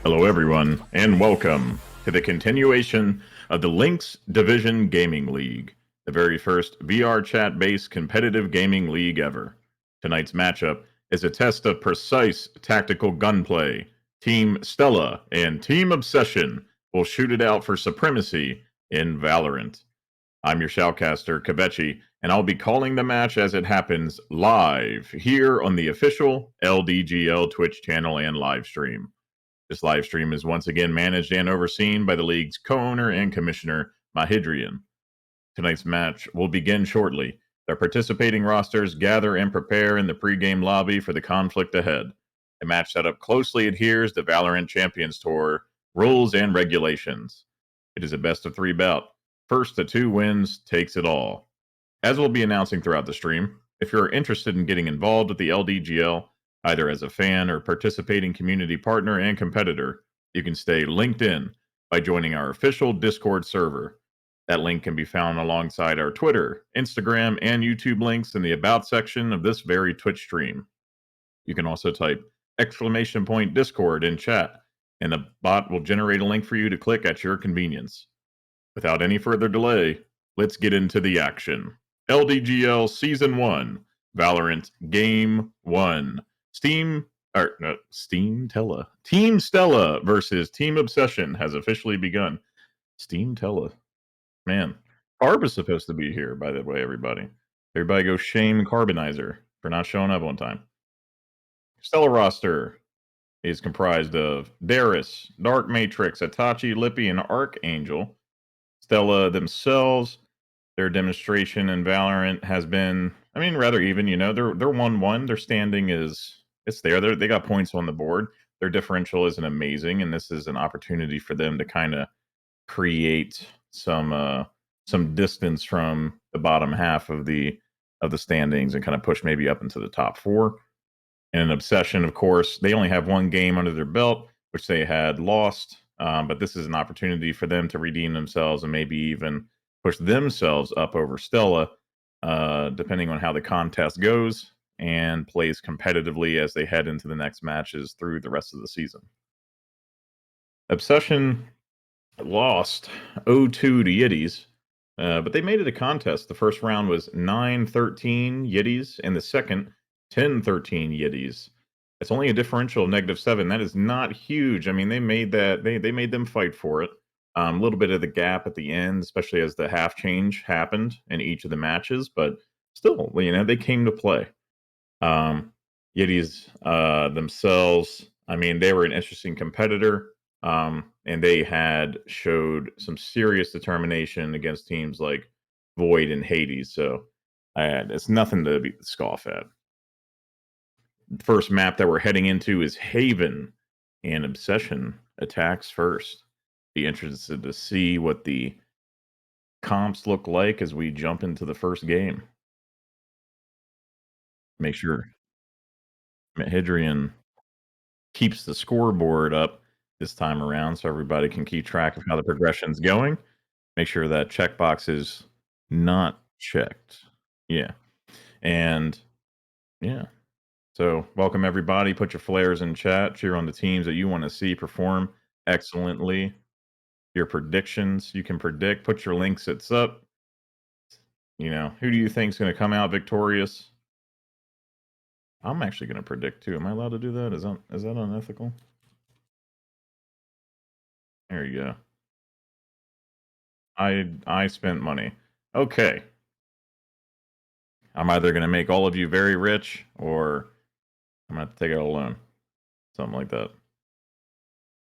Hello, everyone, and welcome to the continuation of the LHYNX Division Gaming League, the very first VR chat-based competitive gaming league ever. Tonight's matchup is a test of precise tactical gunplay. Team Stella and Team Obsession will shoot it out for supremacy in Valorant. I'm your shoutcaster, Kavechi, and I'll be calling the match as it happens live here on the official LDGL Twitch channel and live stream. This live stream is once again managed and overseen by the league's co-owner and commissioner, Mahidrian. Tonight's match will begin shortly. The participating rosters gather and prepare in the pregame lobby for the conflict ahead. The match setup closely adheres to Valorant Champions Tour rules and regulations. It is a best-of-3 bout. First to 2 wins takes it all. As we'll be announcing throughout the stream, if you're interested in getting involved with the LDGL, either as a fan or participating community partner and competitor, you can stay linked in by joining our official Discord server. That link can be found alongside our Twitter, Instagram, and YouTube links in the About section of this very Twitch stream. You can also type !Discord in chat, and the bot will generate a link for you to click at your convenience. Without any further delay, let's get into the action. LDGL Season 1, Valorant Game 1. Team Stella versus Team Obsession has officially begun. Steam Tella. Man, Carb is supposed to be here, by the way, everybody. Everybody go shame Carbonizer for not showing up on time. Stella roster is comprised of Darius, Dark Matrix, Itachi, Lippy, and Archangel. Stella themselves, their demonstration in Valorant has been, rather even. You know, they're 1-1. Their standing it's there. They got points on the board. Their differential isn't amazing, and this is an opportunity for them to kind of create some distance from the bottom half of the standings and kind of push maybe up into the top 4. And an Obsession, of course, they only have 1 game under their belt, which they had lost. But this is an opportunity for them to redeem themselves and maybe even push themselves up over Stella, depending on how the contest goes, and plays competitively as they head into the next matches through the rest of the season. Obsession lost 0-2 to Yiddies, but they made it a contest. The first round was 9-13 Yiddies, and the second 10-13 Yiddies. It's only a differential of -7. That is not huge. I mean, they made that they made them fight for it. A little bit of the gap at the end, especially as the half change happened in each of the matches, but still, you know, they came to play. Yiddies themselves, they were an interesting competitor, and they had showed some serious determination against teams like Void and Hades. So it's nothing to scoff at. First map that we're heading into is Haven, and Obsession attacks first. Be interested to see what the comps look like as we jump into the first game. Make sure Hadrian keeps the scoreboard up this time around so everybody can keep track of how the progression's going. Make sure that checkbox is not checked. Yeah. And yeah. So, welcome everybody. Put your flares in chat. Cheer on the teams that you want to see perform excellently. Your predictions you can predict. Put your links up. You know, who do you think is going to come out victorious? I'm actually going to predict too. Am I allowed to do that? Is that unethical? There you go. I spent money. Okay. I'm either going to make all of you very rich, or I'm going to take out a loan. Something like that.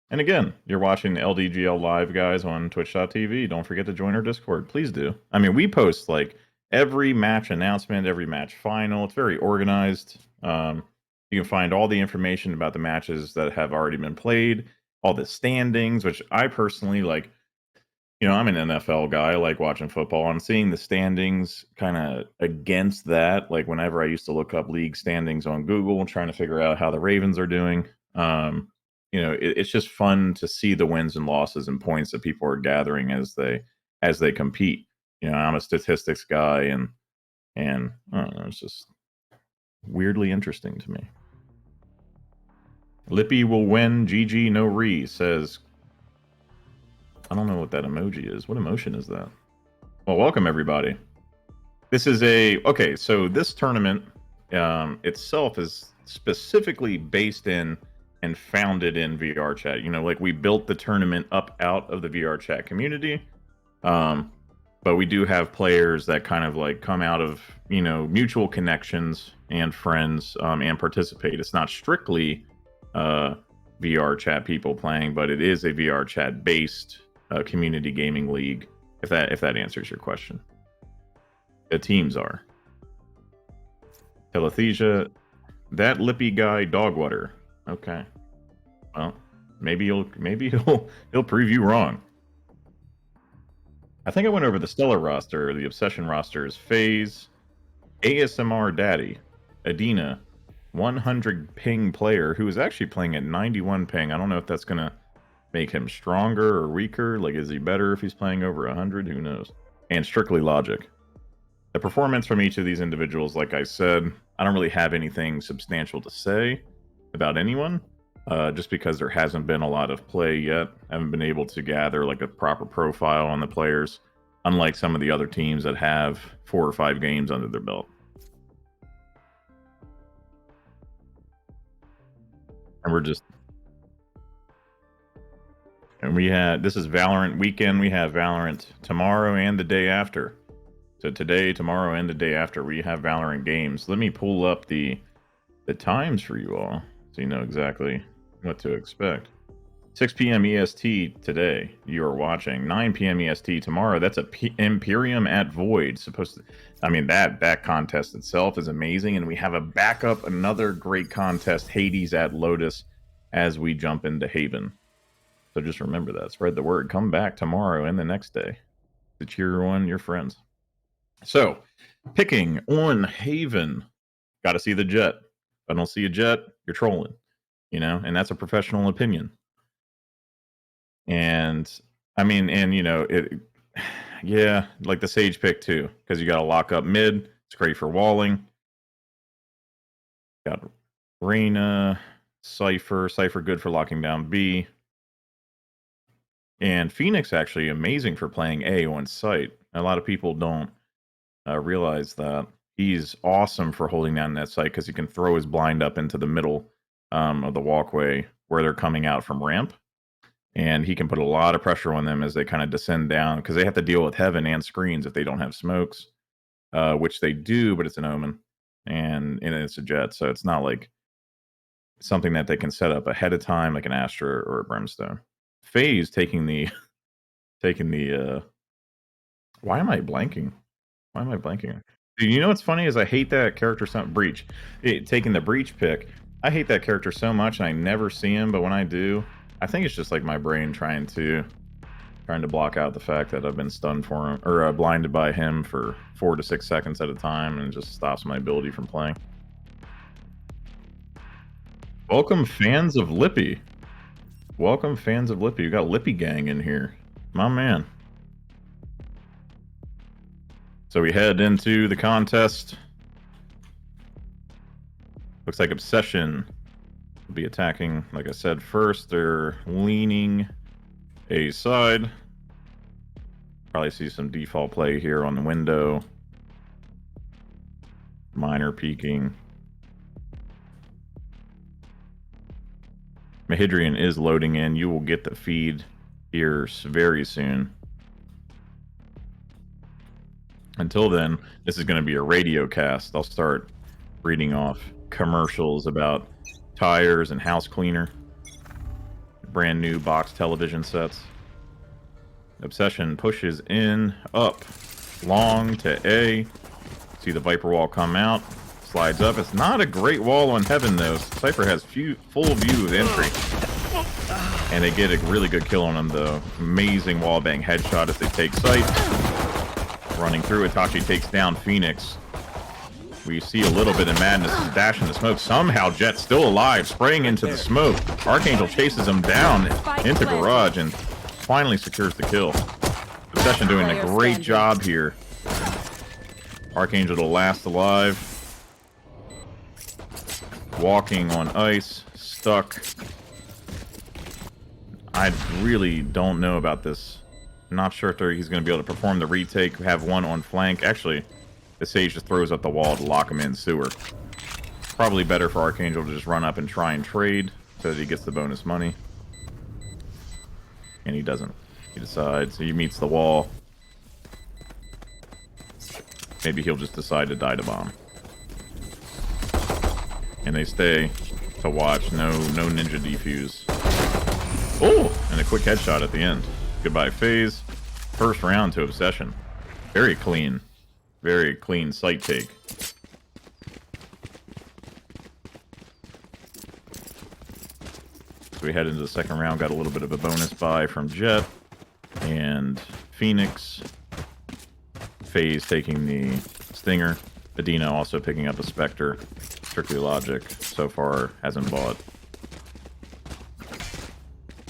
And again, you're watching LDGL Live, guys, on twitch.tv. Don't forget to join our Discord. Please do. I mean, we post like every match announcement, every match final. It's very organized. You can find all the information about the matches that have already been played, all the standings, which I personally like. You know, I'm an NFL guy. I like watching football. I'm seeing the standings kind of against that. Like whenever I used to look up league standings on Google and trying to figure out how the Ravens are doing. You know, it's just fun to see the wins and losses and points that people are gathering as they compete. You know, I'm a statistics guy, and I don't know, it's just weirdly interesting to me. Lippy will win. GG no re says. I don't know what that emoji is. What emotion is that? Well, welcome everybody. This is okay. So this tournament itself is specifically based in and founded in VR chat. You know, like we built the tournament up out of the VR chat community. But we do have players that kind of like come out of, you know, mutual connections and friends and participate. It's not strictly VR chat people playing, but it is a VR chat based community gaming league. If that answers your question, the teams are Telethesia, that lippy guy, Dogwater. Okay, well, maybe he'll prove you wrong. I think I went over the Stella roster. The Obsession roster is FaZe, ASMR Daddy, Adina, 100 ping player who is actually playing at 91 ping. I don't know if that's going to make him stronger or weaker. Like, is he better if he's playing over 100? Who knows? And Strictly Logic. The performance from each of these individuals, like I said, I don't really have anything substantial to say about anyone. Just because there hasn't been a lot of play yet. I haven't been able to gather like a proper profile on the players, unlike some of the other teams that have 4 or 5 games under their belt. This is Valorant weekend. We have Valorant tomorrow and the day after. So today, tomorrow, and the day after, we have Valorant games. Let me pull up the times for you all so you know exactly what to expect. 6 p.m. EST today, you are watching. 9 p.m. EST tomorrow. That's a Imperium at Void. I mean, that contest itself is amazing. And we have a backup, another great contest, Hades at Lotus, as we jump into Haven. So just remember that. Spread the word. Come back tomorrow and the next day to cheer on your friends. So, picking on Haven. Got to see the jet. If I don't see a jet, you're trolling. You know, and that's a professional opinion. And I mean, and you know, yeah, like the Sage pick too, because you got to lock up mid. It's great for walling. Got Reyna, Cypher good for locking down B. And LHYNX actually amazing for playing A on site. A lot of people don't realize that. He's awesome for holding down that site because he can throw his blind up into the middle of the walkway where they're coming out from ramp, and he can put a lot of pressure on them as they kind of descend down because they have to deal with heaven and screens if they don't have smokes, which they do, but it's an Omen and it's a jet, so it's not like something that they can set up ahead of time like an Astra or a Brimstone. FaZe taking the why am I blanking? Dude, you know what's funny is I hate that character Breach. Taking the Breach pick. I hate that character so much, and I never see him, but when I do, I think it's just like my brain trying to block out the fact that I've been stunned for him, or blinded by him for 4 to 6 seconds at a time, and it just stops my ability from playing. Welcome, fans of Lippy. Welcome, fans of Lippy. You got Lippy Gang in here. My man. So we head into the contest. Looks like Obsession will be attacking, like I said, first. They're leaning A side. Probably see some default play here on the window. Miner peeking. Mahidrian is loading in. You will get the feed here very soon. Until then, this is going to be a radio cast. I'll start reading off commercials about tires and house cleaner. Brand new box television sets. Obsession pushes in, up, long to A. See the Viper wall come out. Slides up. It's not a great wall on Heaven, though. Cypher has full view of entry. And they get a really good kill on him, though. Amazing wallbang headshot as they take sight. Running through, Itachi takes down LHYNX. We see a little bit of madness dashing the smoke. Somehow Jet's still alive, spraying into the smoke. Archangel chases him down into garage and finally secures the kill. Obsession doing a great job here. Archangel to last alive. Walking on ice. stuck. I really don't know about this. I'm not sure if he's going to be able to perform the retake, have one on flank. Actually, the Sage just throws up the wall to lock him in sewer. Probably better for Archangel to just run up and try and trade so that he gets the bonus money. And he doesn't. He decides. He meets the wall. Maybe he'll just decide to die to bomb. And they stay to watch. No ninja defuse. Oh! And a quick headshot at the end. Goodbye, FaZe. First round to Obsession. Very clean. Very clean sight take. So we head into the second round. Got a little bit of a bonus buy from Jet. And LHYNX. FaZe taking the Stinger. Adina also picking up a Spectre. Strictly Logic so far hasn't bought.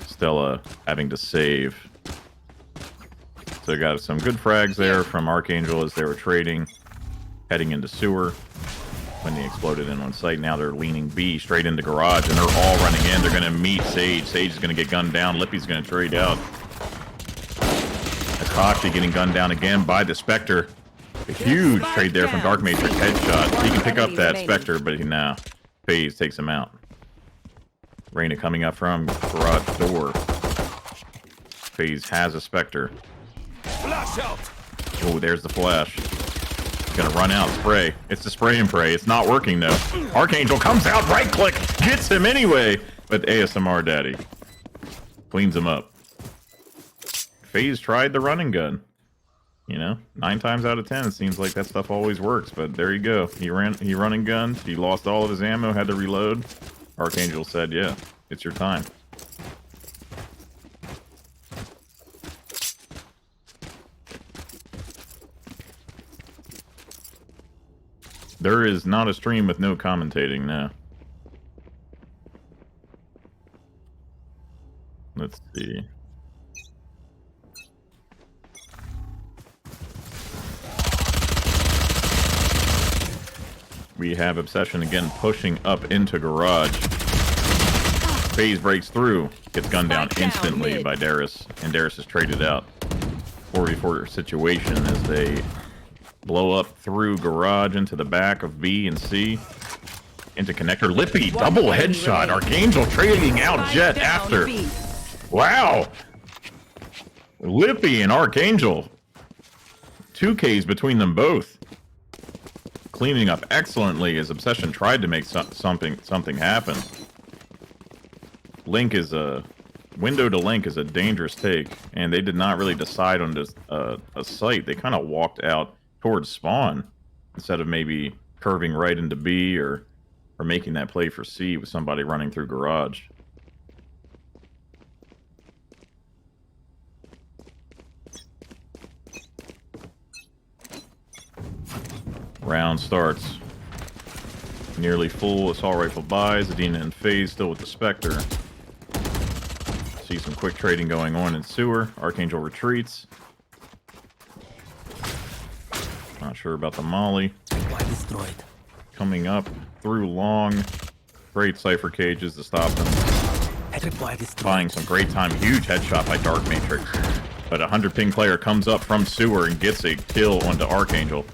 Stella having to save. So got some good frags there from Archangel as they were trading. Heading into sewer when they exploded in on site. Now they're leaning B straight into garage and they're all running in. They're going to meet Sage. Sage is going to get gunned down. Lippy's going to trade out. As Foxy getting gunned down again by the Spectre. A huge trade there from Dark Matrix. Headshot. He can pick up that Spectre, but nah. FaZe takes him out. Reyna coming up from garage door. FaZe has a Spectre. Oh, there's the flash. He's gonna run out, spray. It's the spray and pray. It's not working though. Archangel comes out, right click, gets him anyway. But ASMR Daddy cleans him up. FaZe tried the running gun. You know, 9 times out of 10, it seems like that stuff always works. But there you go. He running gun. He lost all of his ammo, had to reload. Archangel said, yeah, it's your time. There is not a stream with no commentating now. Let's see. We have Obsession again pushing up into garage. FaZe breaks through, gets gunned down instantly by Darius, and Darius is traded out. 4v4 situation as they blow up through garage into the back of B and C. Into connector. Lippy, double headshot. Archangel trading out Jet after. Wow. Lippy and Archangel. 2 Ks between them both. Cleaning up excellently as Obsession tried to make something happen. Link is a window to Link is a dangerous take, and they did not really decide on this a site. They kind of walked out towards spawn instead of maybe curving right into B or making that play for C with somebody running through garage. Round starts. Nearly full assault rifle buys. Adina and FaZe still with the Spectre. See some quick trading going on in sewer. Archangel retreats. Not sure about the molly. Coming up through long. Great cipher cages to stop them. Buying some great time. Huge headshot by Dark Matrix. But a 100 ping player comes up from sewer and gets a kill onto Archangel.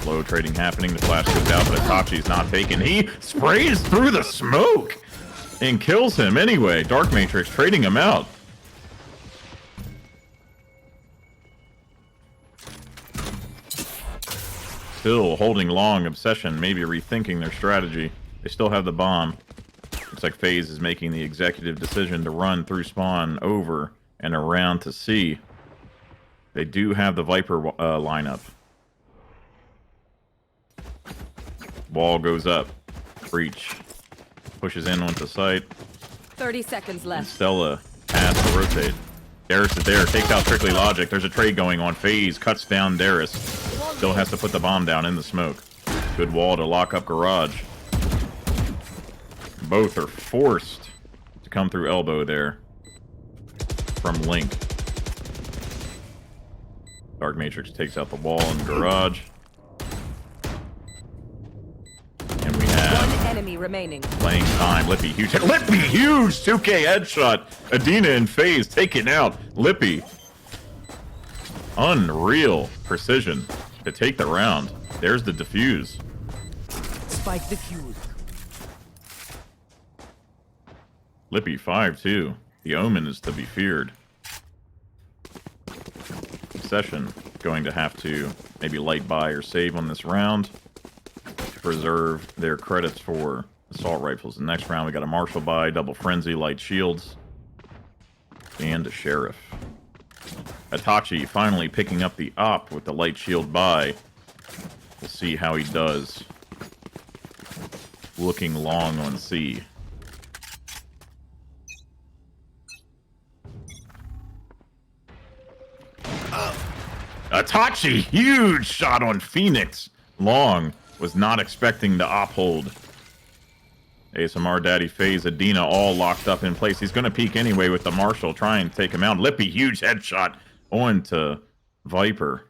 Low trading happening. The flash goes out, but Itachi's not taken. He sprays through the smoke and kills him anyway. Dark Matrix trading him out. Still holding long. Obsession maybe rethinking their strategy. They still have the bomb. Looks like FaZe is making the executive decision to run through spawn over and around to C. They do have the Viper lineup. Wall goes up. Breach. Pushes in onto site. 30 seconds left. And Stella has to rotate. Darius is there. Takes out Strictly Logic. There's a trade going on. FaZe cuts down Darius. Still has to put the bomb down in the smoke. Good wall to lock up garage. Both are forced to come through elbow there. From Link. Dark Matrix takes out the wall in garage. And we have enemy remaining. Playing time. Lippy huge. Lippy huge 2K headshot. Adina in phase taken out. Lippy. Unreal precision to take the round. There's the defuse. Spike defused. Lippy 5-2. The omen is to be feared. Session going to have to maybe light buy or save on this round to preserve their credits for assault rifles. The next round we got a Marshall buy, double frenzy, light shields, and a sheriff. Itachi finally picking up the op with the light shield buy. We'll see how he does. Looking long on C. Itachi, huge shot on LHYNX. Long was not expecting the op hold. ASMR Daddy, FaZe, Adina all locked up in place. He's going to peek anyway with the Marshall, try and take him out. Lippy, huge headshot on to Viper.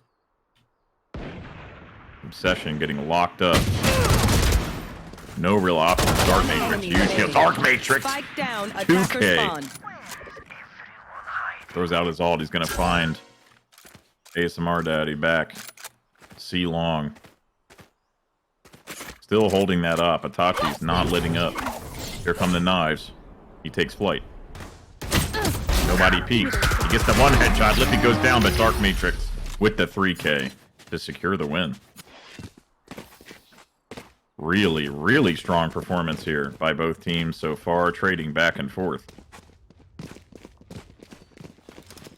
Obsession getting locked up. No real options. Dark Matrix, huge kill. Dark Matrix, 2K. Throws out his ult. He's going to find ASMR Daddy back. C long. Still holding that up. Itachi's not letting up. Here come the knives. He takes flight. Nobody peeks. He gets the one headshot. Lippy goes down, but Dark Matrix with the 3K to secure the win. Really, really strong performance here by both teams so far, trading back and forth.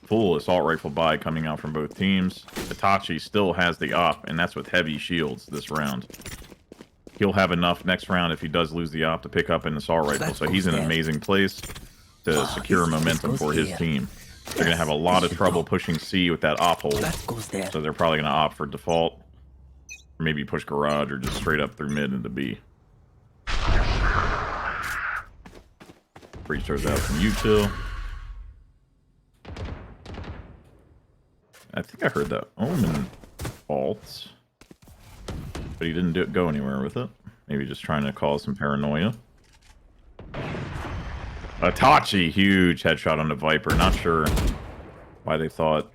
Full assault rifle buy coming out from both teams. Itachi still has the op, and that's with heavy shields this round. He'll have enough next round if he does lose the op to pick up an assault rifle, so he's in an amazing place to secure momentum for his team. They're going to have a lot of trouble pushing C with that op hold, so they're probably going to opt for default, or maybe push garage, or just straight up through mid into B. Breach throws out from util. I think I heard that Omen ult, but he didn't go anywhere with it. Maybe just trying to cause some paranoia. Itachi, huge headshot on the Viper. Not sure why they thought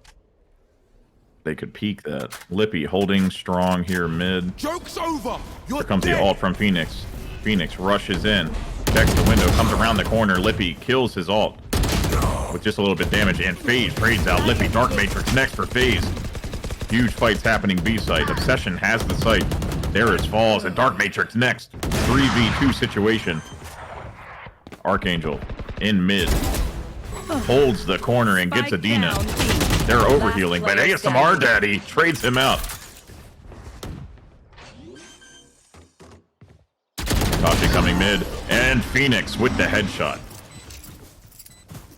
they could peek that. Lippy holding strong here mid. Joke's over. Here comes the ult from LHYNX. LHYNX rushes in, checks the window, comes around the corner. Lippy kills his ult with just a little bit of damage, and FaZe trades out Lippy. Dark Matrix next for FaZe. Huge fights happening B site. Obsession has the site. There is Falls and Dark Matrix next. 3v2 situation. Archangel in mid. Holds the corner and gets Adina. They're overhealing, but ASMR Daddy trades him out. Tashi coming mid, and LHYNX with the headshot.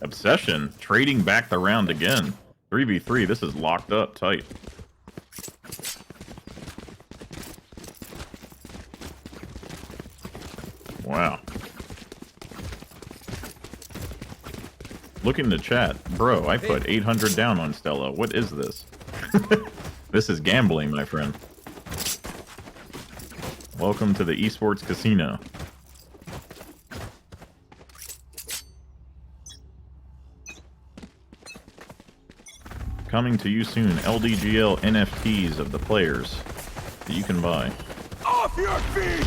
Obsession trading back the round again. 3v3, this is locked up tight. Wow. Look in the chat. Bro, I put 800 down on Stella. What is this? This is gambling, my friend. Welcome to the esports casino. Coming to you soon, LDGL NFTs of the players that you can buy. Off your feet!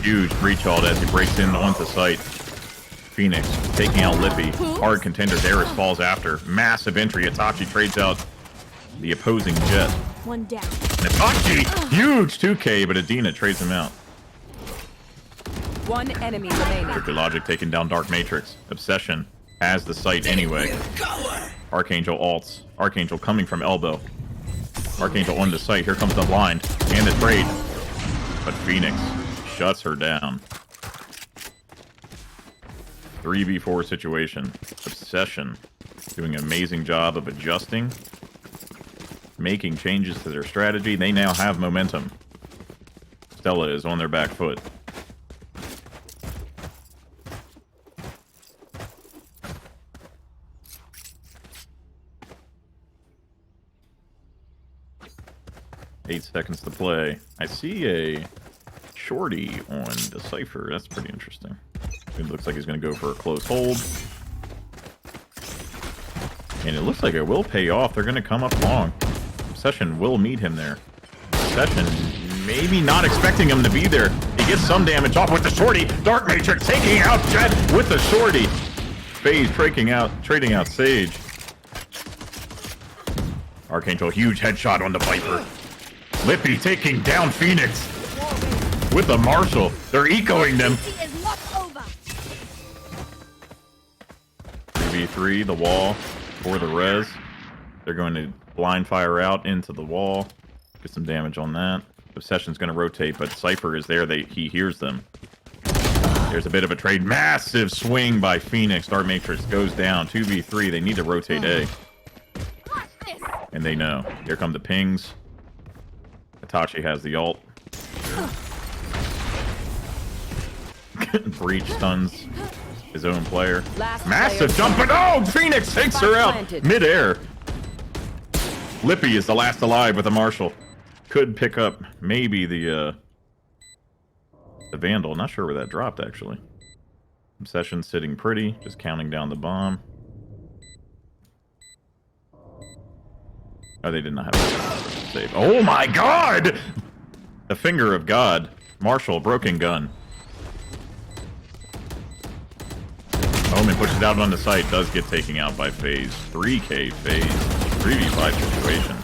Huge breach ult as he breaks in onto site. LHYNX taking out Lippy. Hard contender. Darius falls after. Massive entry. Itachi trades out the opposing jet. One down. And Itachi! Huge 2K, but Adina trades him out. One enemy remaining. Tricky Logic taking down Dark Matrix. Obsession has the site anyway. Archangel ults. Archangel coming from elbow. Archangel on the site. Here comes the blind. And the trade. But LHYNX shuts her down. 3v4 situation. Obsession doing an amazing job of adjusting, making changes to their strategy. They now have momentum. Stella is on their back foot. Eight seconds to play. I see a shorty on the Cypher. That's pretty interesting. It looks like he's going to go for a close hold. And it looks like it will pay off. They're going to come up long. Obsession will meet him there. Obsession maybe not expecting him to be there. He gets some damage off with the shorty. Dark Matrix taking out Jet with the shorty. FaZe trading out Sage. Archangel, huge headshot on the Viper. Lippy taking down Phoenix with the Marshall. They're ecoing them. 3v3, the wall for the res. They're going to blind fire out into the wall. Get some damage on that. Obsession's going to rotate, but Cypher is there. He hears them. There's a bit of a trade. Massive swing by Phoenix. Dark Matrix goes down. 2v3. They need to rotate A. And they know. Here come the pings. Itachi has the ult. Breach stuns his own player. Massive jump, but oh! Phoenix takes her out mid-air. Lippy is the last alive with a Marshall. Could pick up maybe the Vandal. Not sure where that dropped, actually. Obsession sitting pretty, just counting down the bomb. Oh, they did not have a save. Oh my god! The finger of God. Marshall, broken gun. Omen pushes out on the site, does get taken out by FaZe. 3K FaZe. 3v5 situation.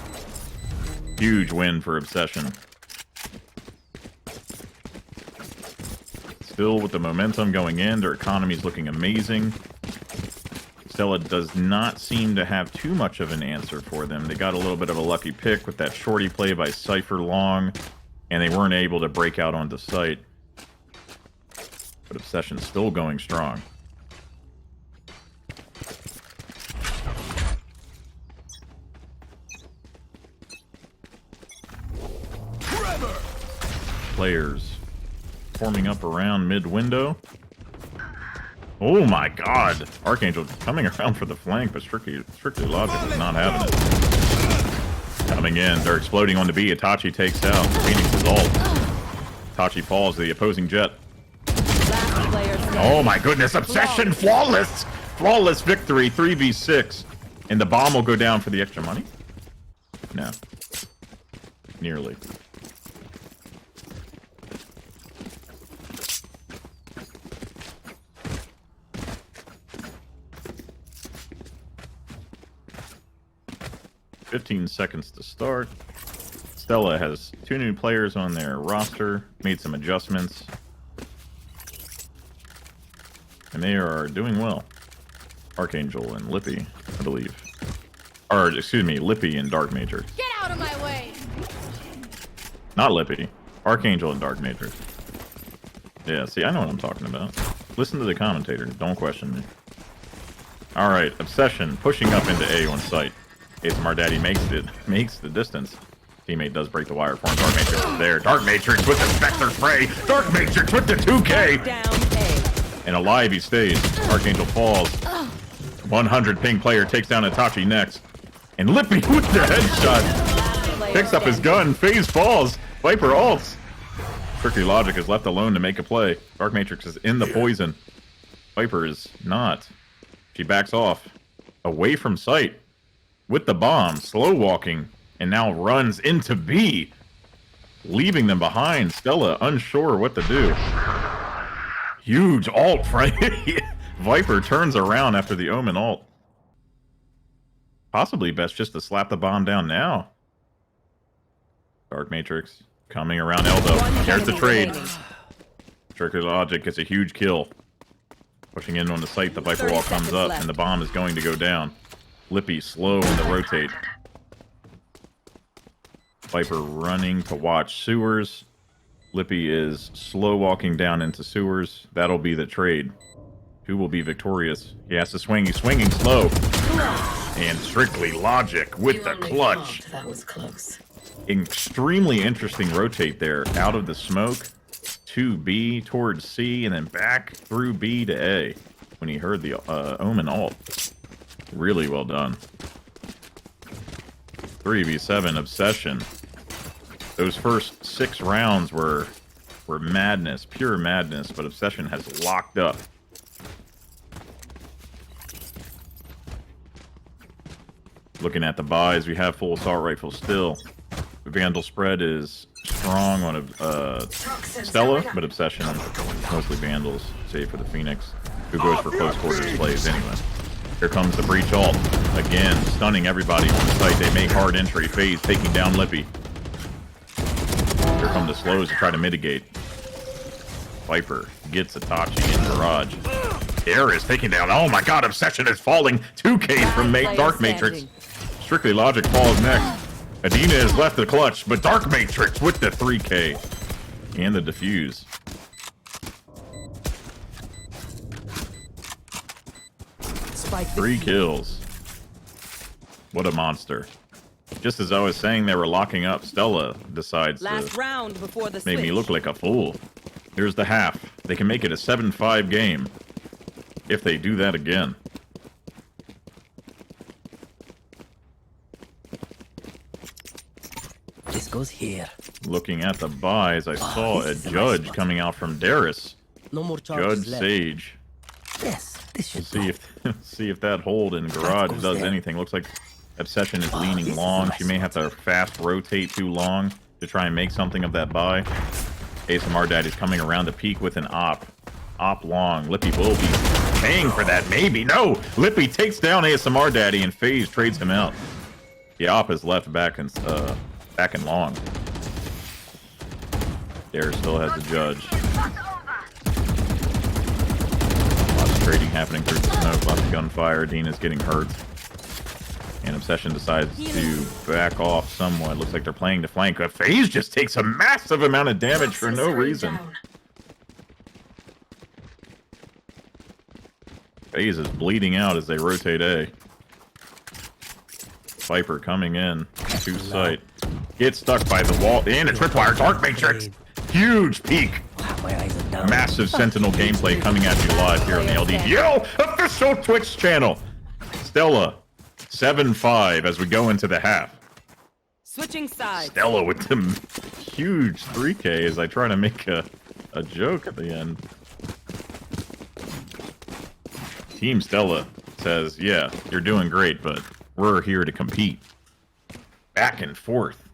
Huge win for Obsession. Still with the momentum going in, their economy's looking amazing. Stella does not seem to have too much of an answer for them. They got a little bit of a lucky pick with that shorty play by Cypher long, and they weren't able to break out onto site. But Obsession's still going strong. Players forming up around mid-window. Oh my god! Archangel coming around for the flank, but strictly Logic is not having it. Coming in, they're exploding on the B. Itachi takes out Phoenix's ult. Itachi falls to the opposing Jet. Oh my goodness! Obsession flawless! Flawless victory, 3v6. And the bomb will go down for the extra money? No. Nearly. $15 seconds to start. Stella has 2 new players on their roster, made some adjustments, and they are doing well. Archangel and Lippy, I believe. Or, excuse me, Lippy and Dark Matrix. Get out of my way! Not Lippy. Archangel and Dark Matrix. Yeah, see, I know what I'm talking about. Listen to the commentator. Don't question me. Alright, Obsession pushing up into A on site. ASMR Daddy makes the distance. Teammate does break the wire for him. Dark Matrix is there. Dark Matrix with the Spectre spray. Dark Matrix with the 2K. Down A. And alive he stays. Archangel falls. 100 ping player takes down Itachi next. And Lippy with the headshot. Picks up his gun. FaZe falls. Viper ults. Tricky Logic is left alone to make a play. Dark Matrix is in the poison. Viper is not. She backs off. Away from sight. With the bomb, slow walking, and now runs into B, leaving them behind. Stella unsure what to do. Huge ult, right? Viper turns around after the Omen ult. Possibly best just to slap the bomb down now. Dark Matrix coming around elbow. There's the trade. Tricky Logic gets a huge kill. Pushing in on the site, the Viper wall comes up, and the bomb is going to go down. Lippy slow on the rotate. Viper running to watch sewers. Lippy is slow walking down into sewers. That'll be the trade. Who will be victorious? He has to swing. He's swinging slow. And Strictly Logic with the clutch. That was close. Extremely interesting rotate there. Out of the smoke to B towards C and then back through B to A when he heard the Omen ult. Really well done. 3v7 Obsession. Those first 6 rounds were were madness, pure madness, but Obsession has locked up. Looking at the buys, we have full assault rifle still. The Vandal spread is strong on Stella, but Obsession mostly Vandals, save for the Phoenix, who goes for close quarters plays anyway. Here comes the breach ult. Again, stunning everybody on site. They make hard entry. FaZe taking down Lippy. Here come the slows to try to mitigate. Viper gets Itachi in garage. Air is taking down. Oh my god, Obsession is falling. 2K from Dark Matrix. Strictly Logic falls next. Adina is left the clutch, but Dark Matrix with the 3K. And the defuse. Spike 3 kills. What a monster. Just as I was saying they were locking up, Stella decides Last to round before the make me switch. look like a fool. Here's the half. They can make it a 7-5 game if they do that again. This goes here. Looking at the buys, I saw a Judge coming out from Darius. No more Judge charges left. Sage. Yes, this We'll should see if see if that hold in garage goes does there. anything. Looks like Obsession is leaning this is long. a She may have to fast rotate too long to try and make something of that buy. ASMR Daddy's coming around to peak with an op. Op long. Lippy will be paying for that. Maybe. No! Lippy takes down ASMR Daddy and FaZe trades him out. The op is left back and long. Dare still has the Judge. Lots of trading happening through the smoke, lots of gunfire. Dina's getting hurt. And Obsession decides to back off somewhat. Looks like they're playing to flank. But FaZe just takes a massive amount of damage for no reason. FaZe is bleeding out as they rotate A. Viper coming in to sight. Gets stuck by the wall. And a tripwire. Dark Matrix. Huge peak. My eyes are down. Massive Sentinel gameplay coming at you live here on the LDVO official Twitch channel. Stella, 7-5 as we go into the half. Switching sides. Stella with the huge 3K as I try to make a joke at the end. Team Stella says, yeah, you're doing great, but we're here to compete. Back and forth.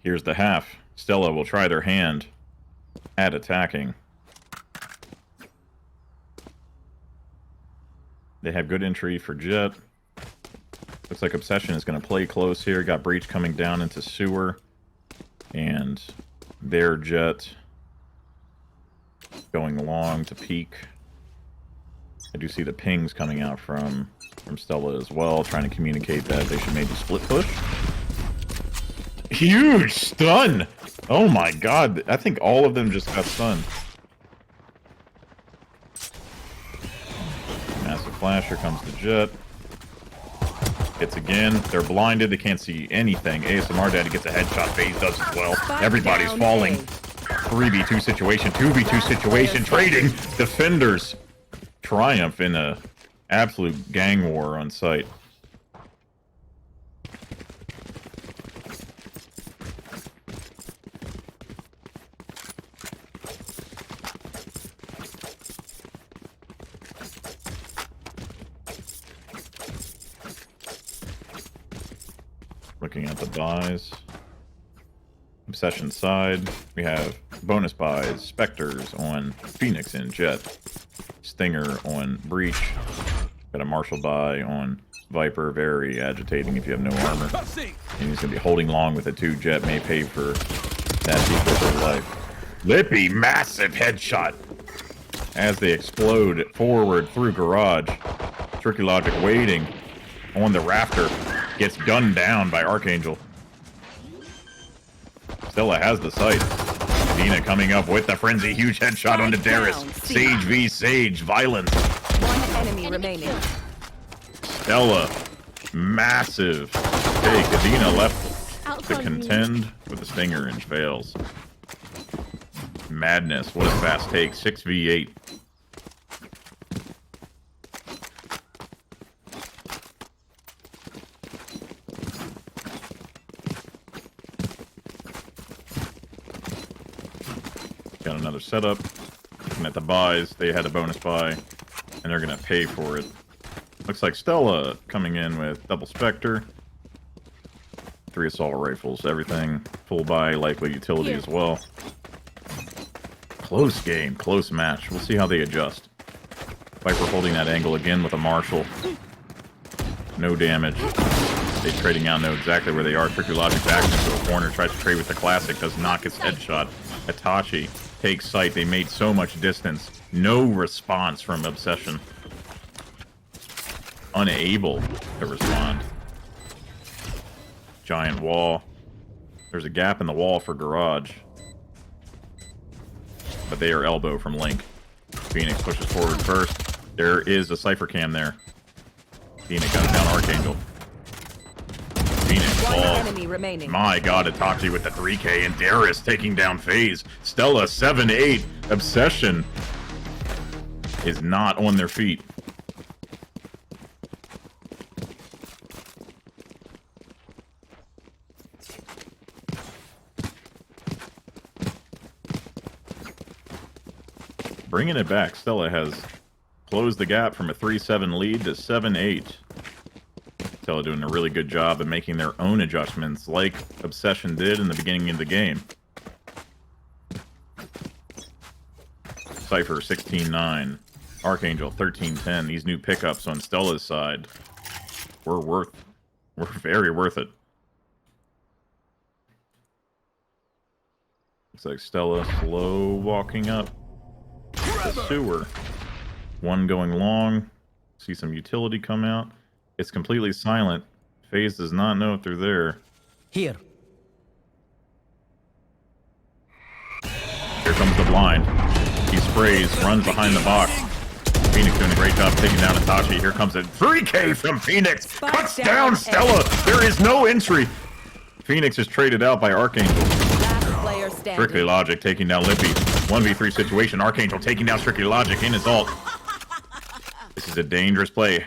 Here's the half. Stella will try their hand at attacking. They have good entry for Jet. Looks like Obsession is going to play close here. Got Breach coming down into Sewer. And their Jet going long to peak. I do see the pings coming out from Stella as well, trying to communicate that they should maybe split push. Huge stun! Oh my god, I think all of them just got stunned. Massive flash, here comes the Jet. Hits again, they're blinded, they can't see anything. ASMR Daddy gets a headshot, FaZe does as well. Everybody's falling. 3v2 situation, 2v2 situation, trading! Defenders triumph in a absolute gang war on site. Looking at the buys. Obsession side, we have bonus buys, Spectres on Phoenix and Jet. Stinger on Breach. Got a Marshall buy on Viper, very agitating if you have no armor. And he's going to be holding long with a 2 Jet, may pay for that sequel for life. Lippy, massive headshot. As they explode forward through garage. Tricky Logic waiting on the rafter. Gets gunned down by Archangel. Stella has the sight. Dina coming up with the frenzy. Huge headshot onto Darius. Sage v Sage. Violence. One enemy remaining. Stella. Massive take. Adina left to contend with the Stinger and fails. Madness. What a fast take. 6v8. Got another setup. Looking at the buys, they had a bonus buy, and they're gonna pay for it. Looks like Stella coming in with double Spectre, 3 assault rifles, everything full buy, likely utility as well. Close game, close match. We'll see how they adjust. Viper holding that angle again with a Marshall. No damage. They trading out, know exactly where they are. Tricky Logic backs into a corner, tries to trade with the classic, does not get headshot. Itachi takes sight. They made so much distance. No response from Obsession. Unable to respond. Giant wall. There's a gap in the wall for Garage. But they are elbow from Link. Phoenix pushes forward first. There is a Cypher Cam there. Phoenix guns down Archangel. Phoenix One falls. enemy remaining. My god, Itachi with the 3K and Darius taking down FaZe. Stella 7-8. Obsession is not on their feet. Bringing it back, Stella has closed the gap from a 3-7 lead to 7-8. Stella doing a really good job of making their own adjustments like Obsession did in the beginning of the game. Cypher 16-9. Archangel 13-10. These new pickups on Stella's side were very worth it. Looks like Stella slow walking up the sewer. One going long. See some utility come out. It's completely silent. FaZe does not know if they're there. Here. Here comes the blind. He sprays, runs behind the box. Phoenix doing a great job taking down Itachi. Here comes a 3K from Phoenix. Cuts down Stella. There is no entry. Phoenix is traded out by Archangel. Last player standing. Strictly Logic taking down Lippy. 1v3 situation. Archangel taking down Strictly Logic in his ult. This is a dangerous play.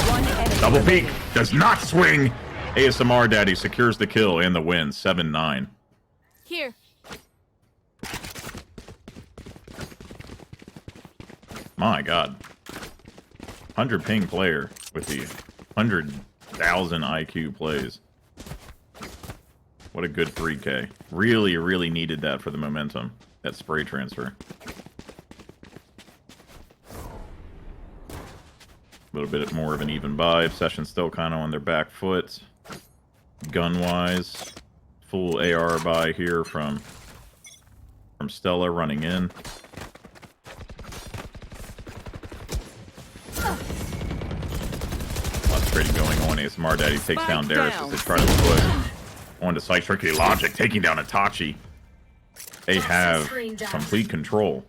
One enemy Double peek. remaining. Does not swing. ASMR Daddy secures the kill and the win. 7-9. Here. My god. 100 ping player with the 100,000 IQ plays. What a good 3K. Really, really needed that for the momentum. That spray transfer. A little bit more of an even buy. Obsession still kind of on their back foot. Gun-wise. Full AR buy here from Stella running in. Lots of trading going on. ASMR Daddy takes Spike down Darius down. as they try to push. On to site. Tricky Logic taking down Itachi. They have complete control.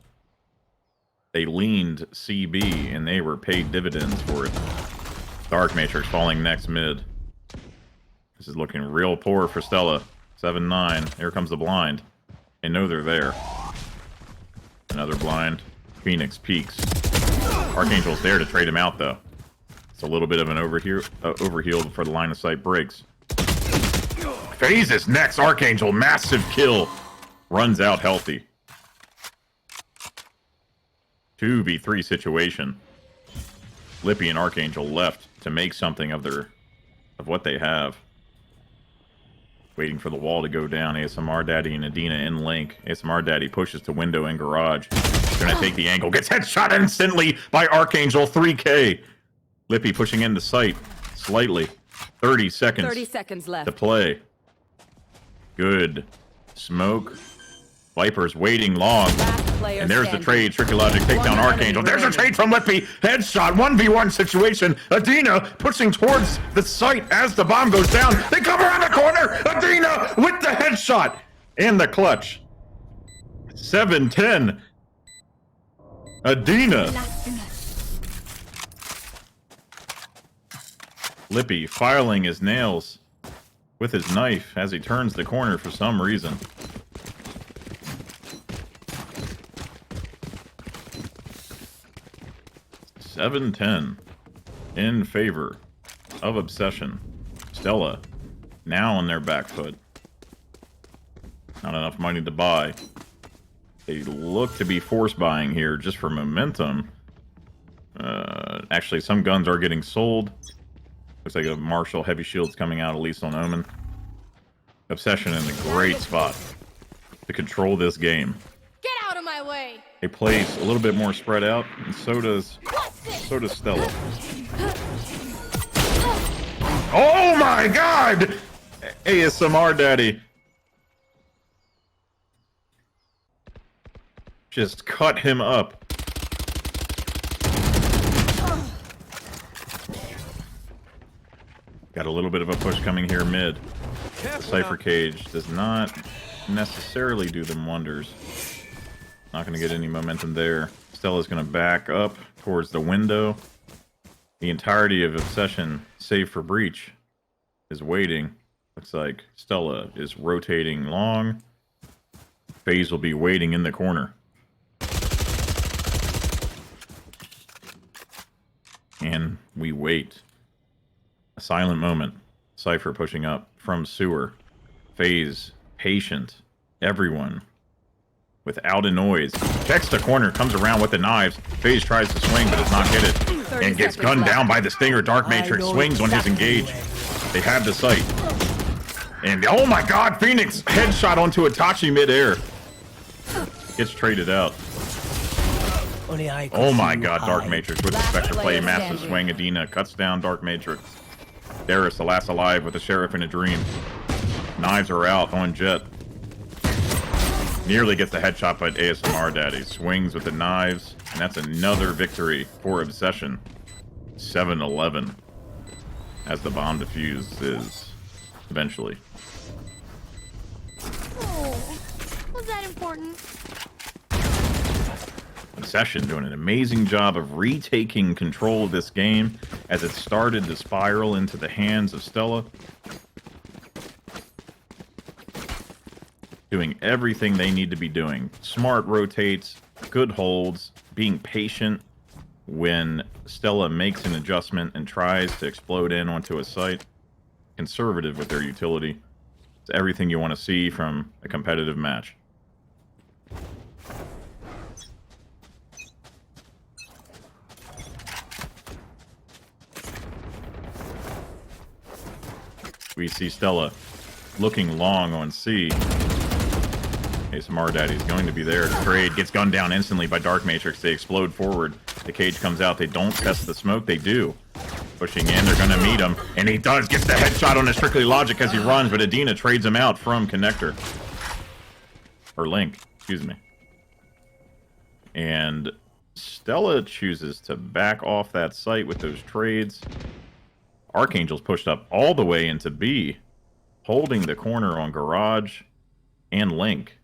They leaned CB and they were paid dividends for it. Dark Matrix falling next mid. This is looking real poor for Stella. 7-9. Here comes the blind. They know they're there. Another blind. Phoenix peeks. Archangel's there to trade him out though. It's a little bit of an overheal before the line of sight breaks. FaZe is next. Archangel, massive kill. Runs out healthy. 2v3 situation. Lippy and Archangel left to make something of what they have. Waiting for the wall to go down. ASMR Daddy and Adina in link. ASMR Daddy pushes to window and garage. Gonna take the angle. Gets headshot instantly by Archangel. 3K. Lippy pushing into sight slightly. 30 seconds. 30 seconds left. To play. Good. Smoke. Viper's waiting long. Last player And there's the standing. trade. Tricky Logic take One down enemy Archangel. There's a remaining. trade from Lippy. Headshot. 1v1 situation. Adina pushing towards the site as the bomb goes down. They come around the corner. Adina with the headshot. And the clutch. 7-10. Adina. Lippy filing his nails with his knife as he turns the corner for some reason. $7-10 in favor of Obsession. Stella now on their back foot. Not enough money to buy. They look to be force buying here just for momentum. Actually, some guns are getting sold. Looks like a Marshall heavy shield's coming out, at least on Omen. Obsession in a great spot to control this game. Get out of my way. They plays a little bit more spread out, and so does Stella. Oh my god! ASMR daddy. Just cut him up. Got a little bit of a push coming here mid. The Cypher cage does not necessarily do them wonders. Not going to get any momentum there. Stella's going to back up towards the window. The entirety of Obsession, save for Breach, is waiting. Looks like Stella is rotating long. FaZe will be waiting in the corner. And we wait. A silent moment. Cypher pushing up from sewer. FaZe, patient. Everyone. Without a noise. Checks the corner, comes around with the knives. FaZe tries to swing, but does not get it. And gets gunned down by the Stinger. Dark Matrix swings on his engage. They have the sight. And oh my god, LHYNX headshot onto Itachi midair. Gets traded out. Oh my god, Dark Matrix with the Spectre play. Massive swing. Adina cuts down Dark Matrix. Darius, the last alive with the Sheriff in a dream. Knives are out on Jet. Nearly gets the headshot by ASMR Daddy. Swings with the knives. And that's another victory for Obsession. 7-11. As the bomb diffuses eventually. Oh, was that important? Obsession doing an amazing job of retaking control of this game as it started to spiral into the hands of Stella. Doing everything they need to be doing. Smart rotates, good holds, being patient when Stella makes an adjustment and tries to explode in onto a site. Conservative with their utility. It's everything you want to see from a competitive match. We see Stella looking long on C. ASMR Daddy's going to be there to trade. Gets gunned down instantly by Dark Matrix. They explode forward. The cage comes out. They don't test the smoke. They do. Pushing in. They're going to meet him. And he does. Gets the headshot on a Strictly Logic as he runs. But Adina trades him out from Connector. Or Link. Excuse me. And Stella chooses to back off that site with those trades. Archangel's pushed up all the way into B, holding the corner on Garage and Link.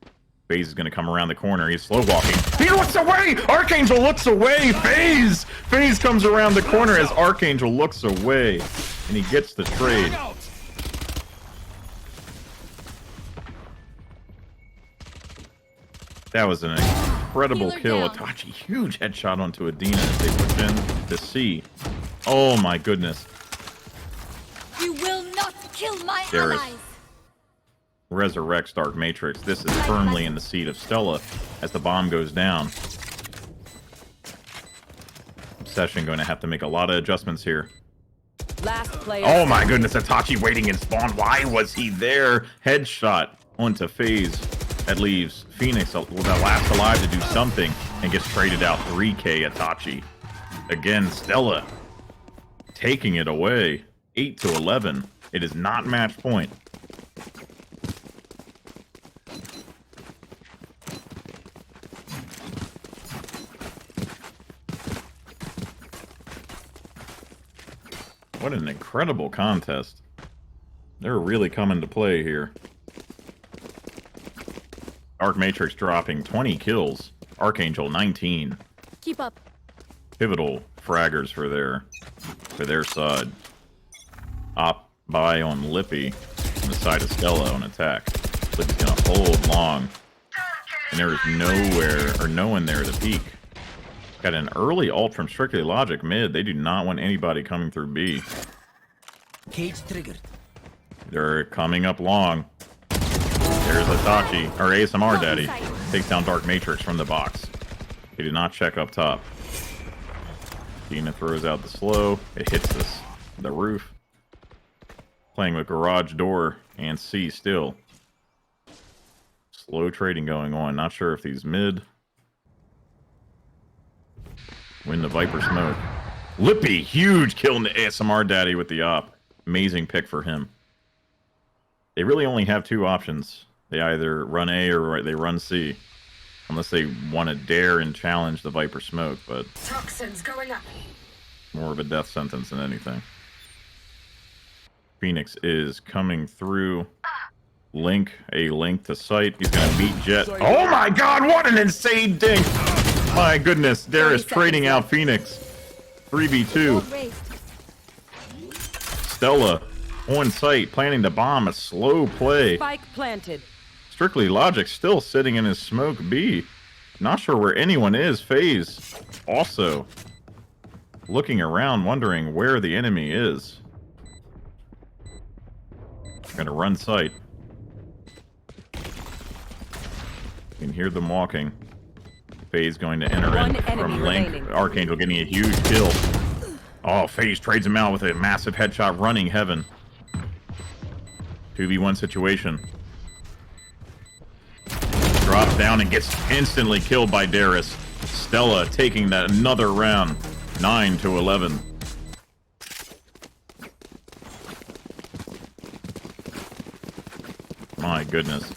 FaZe is going to come around the corner. He's slow walking. He looks away! Archangel looks away! FaZe! FaZe comes around the corner as Archangel looks away. And he gets the trade. That was an incredible kill. Itachi, huge headshot onto Adina as they push in to C. Oh my goodness. You will not kill my Darius allies. resurrects Dark Matrix. This is firmly in the seat of Stella as the bomb goes down. Obsession going to have to make a lot of adjustments here. Last player. Oh my goodness, Itachi waiting in spawn. Why was he there? Headshot onto FaZe. That leaves LHYNX the last alive to do something and gets traded out. 3K Itachi. Again, Stella taking it away. 8-11. It is not match point. What an incredible contest. They're really coming to play here. Dark Matrix dropping 20 kills. Archangel 19. Keep up. Pivotal fraggers for their side. Op by on Lippy on the side of Stella on attack. Lippy's gonna hold long. And there is no one there to peek. Got an early ult from Strictly Logic mid. They do not want anybody coming through B. Cage triggered. They're coming up long. There's Hitachi, or ASMR Daddy. Takes down Dark Matrix from the box. He did not check up top. Dina throws out the slow. It hits the roof. Playing with garage door and C still. Slow trading going on. Not sure if he's mid. Win the Viper smoke. Lippy, huge kill in the ASMR Daddy with the op. Amazing pick for him. They really only have two options. They either run A or they run C. Unless they want to dare and challenge the Viper smoke, but Toxins going up. More of a death sentence than anything. Phoenix is coming through. A link to site. He's going to beat Jet. Oh my god, what an insane dink! My goodness, Darius trading out Phoenix. 3v2. Stella on site, planning to bomb a slow play. Spike planted. Strictly Logic still sitting in his smoke B. Not sure where anyone is. FaZe also looking around, wondering where the enemy is. Gonna run site. You can hear them walking. FaZe going to enter in from Link. Archangel getting a huge kill. Oh, FaZe trades him out with a massive headshot running heaven. 2v1 situation. Drops down and gets instantly killed by Darius. Stella taking that another round. 9-11. My goodness.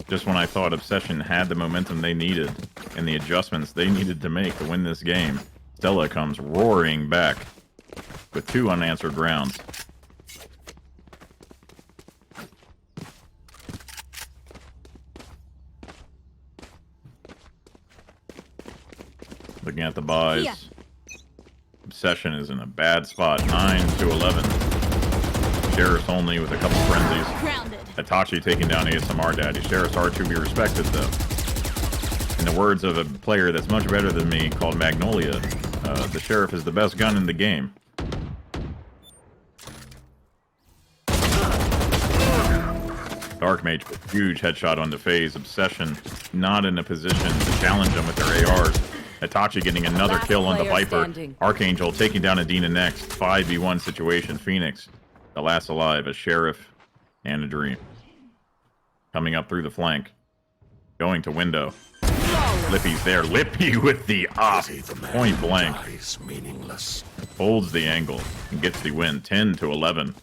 Just when I thought Obsession had the momentum they needed and the adjustments they needed to make to win this game, Stella comes roaring back with 2 unanswered rounds. Looking at the buys. Yeah. Obsession is in a bad spot. 9-11. Sheriff's only with a couple frenzies. Grounded. Hitachi taking down ASMR Daddy. Sheriffs are to be respected, though. In the words of a player that's much better than me called Magnolia, the Sheriff is the best gun in the game. Dark Mage, huge headshot on the FaZe. Obsession not in a position to challenge them with their ARs. Hitachi getting another kill on the Viper. Standing. Archangel taking down Adina next. 5v1 situation. Phoenix, the last alive. A Sheriff and a Dream. Coming up through the flank. Going to window. Lippy's there. Lippy with the op. Point blank. Meaningless. Holds the angle and gets the win. 10-11.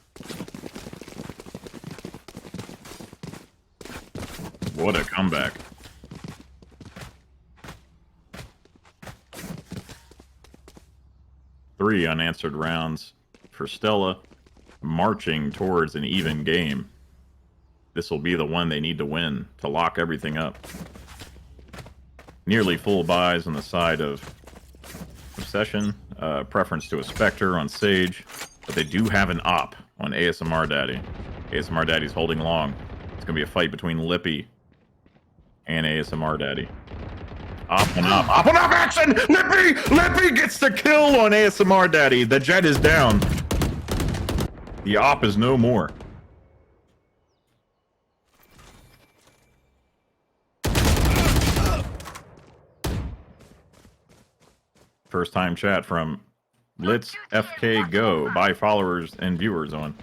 What a comeback. Three unanswered rounds for Stella, marching towards an even game. This will be the one they need to win to lock everything up. Nearly full buys on the side of Obsession, preference to a Spectre on Sage, but they do have an op on ASMR Daddy. ASMR Daddy's holding long. It's going to be a fight between Lippy and ASMR Daddy. Op on up. Op on up action! Lippy! Lippy gets the kill on ASMR Daddy. The Jet is down. The op is no more. First time chat from Let's FK Go. Buy followers and viewers on.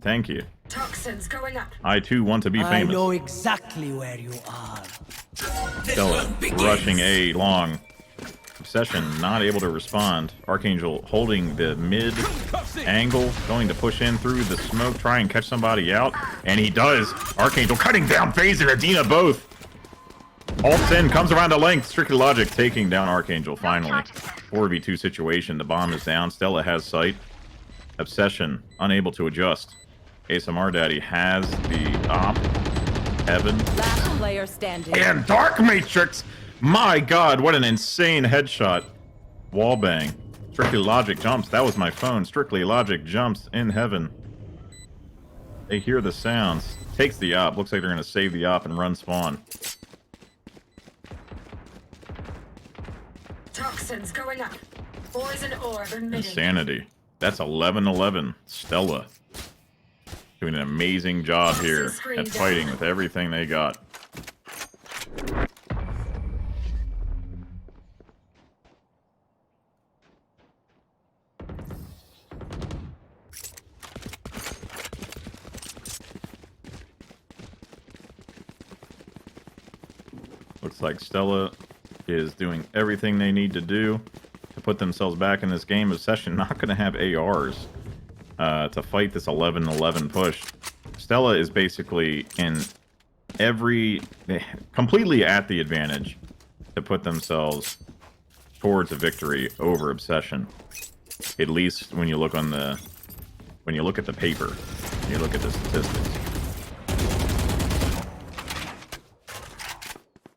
Thank you. Toxins going up. I too want to be I famous. know exactly where you are. Stella rushing A long. Obsession not able to respond. Archangel holding the mid angle, going to push in through the smoke, try and catch somebody out, and he does. Archangel cutting down FaZe and Adina both. Alt 10 comes around to length. Strictly Logic taking down Archangel finally. 4v2 situation. The bomb is down. Stella has sight. Obsession unable to adjust. ASMR Daddy has the op. Heaven. Last player standing. And Dark Matrix! My god, what an insane headshot. Wallbang. Strictly Logic jumps. That was my phone. Strictly Logic jumps in heaven. They hear the sounds. Takes the op. Looks like they're going to save the op and run spawn. Toxins going up. Poison orb emitting. Insanity. That's 11-11. Stella. doing an amazing job here at fighting with everything they got. Looks like Stella is doing everything they need to do to put themselves back in this game. Obsession not going to have ARs to fight this 11-11 push. Stella is basically in completely at the advantage to put themselves towards a victory over Obsession. At least when you look at the paper, when you look at the statistics.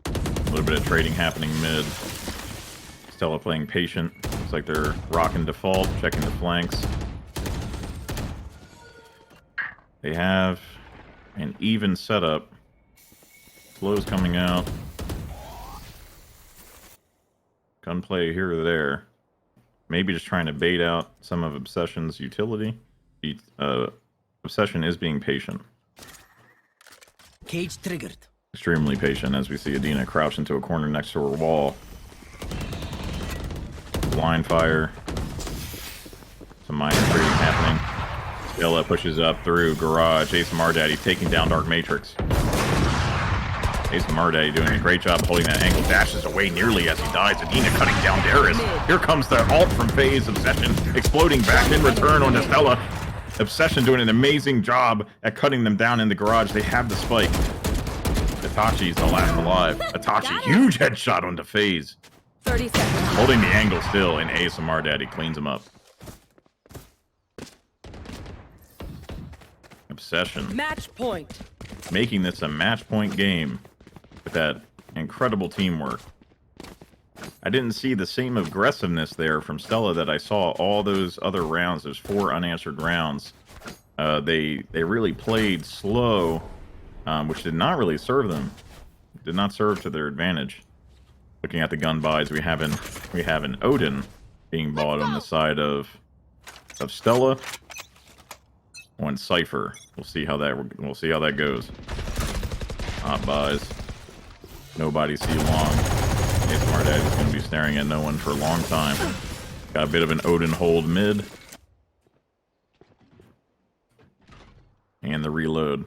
A little bit of trading happening mid. Stella playing patient. Looks like they're rocking default, checking the flanks. They have an even setup. Slow's coming out. Gunplay here or there. Maybe just trying to bait out some of Obsession's utility. Obsession is being patient. Cage triggered. Extremely patient as we see Adina crouch into a corner next to her wall. Blind fire. Some minor trading happening. Stella pushes up through garage. Ace Mardaddy taking down Dark Matrix. Ace Mardaddy doing a great job holding that ankle. Dashes away nearly as he dies. Adina cutting down Darius. Here comes the ult from FaZe. Obsession exploding back in return onto Stella. Obsession doing an amazing job at cutting them down in the garage. They have the spike. Itachi's the last alive. Itachi, huge headshot onto FaZe. 30 seconds. Holding the angle still, and ASMR Daddy cleans him up. Obsession. Match point. Making this a match point game with that incredible teamwork. I didn't see the same aggressiveness there from Stella that I saw all those other rounds. There's 4 unanswered rounds. They really played slow, which did not really serve them. Did not serve to their advantage. Looking at the gun buys, we have an Odin being bought on the side of Stella. One Cypher. We'll see how that goes. Hot buys. Nobody see long. Smart Dad is going to be staring at no one for a long time. Got a bit of an Odin hold mid. And the reload.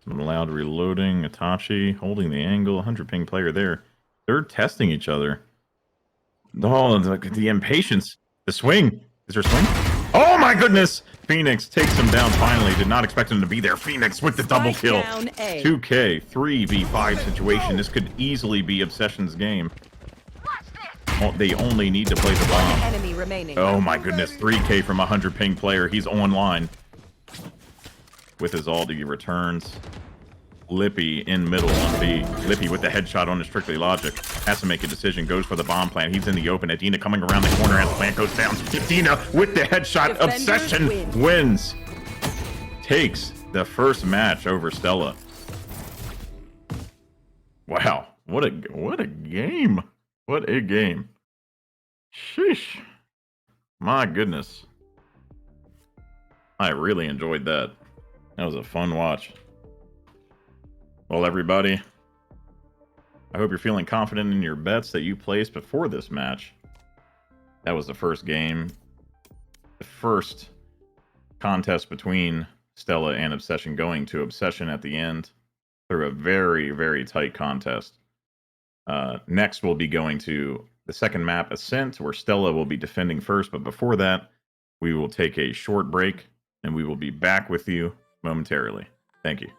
Some loud reloading. Itachi holding the angle. 100 ping player there. They're testing each other. Oh, the impatience. The swing. Is there a swing? Oh my goodness! LHYNX takes him down finally. Did not expect him to be there. LHYNX with the double kill. 2K, 3v5 situation. This could easily be Obsession's game. Oh, they only need to play the bomb. Enemy remaining. Oh my goodness. 3K from 100 ping player. He's online. With his ult, he returns. Lippy in middle on B. Lippy with the headshot on the Strictly Logic. Has to make a decision. Goes for the bomb plant. He's in the open. Adina coming around the corner as the plant goes down. Adina with the headshot. Defenders Obsession wins. Takes the first match over Stella. Wow. What a game. What a game. Sheesh. My goodness. I really enjoyed that. That was a fun watch. Well, everybody, I hope you're feeling confident in your bets that you placed before this match. That was the first game. The first contest between Stella and Obsession, going to Obsession at the end through a very, very tight contest. Next, we'll be going to the second map, Ascent, where Stella will be defending first. But before that, we will take a short break, and we will be back with you momentarily. Thank you.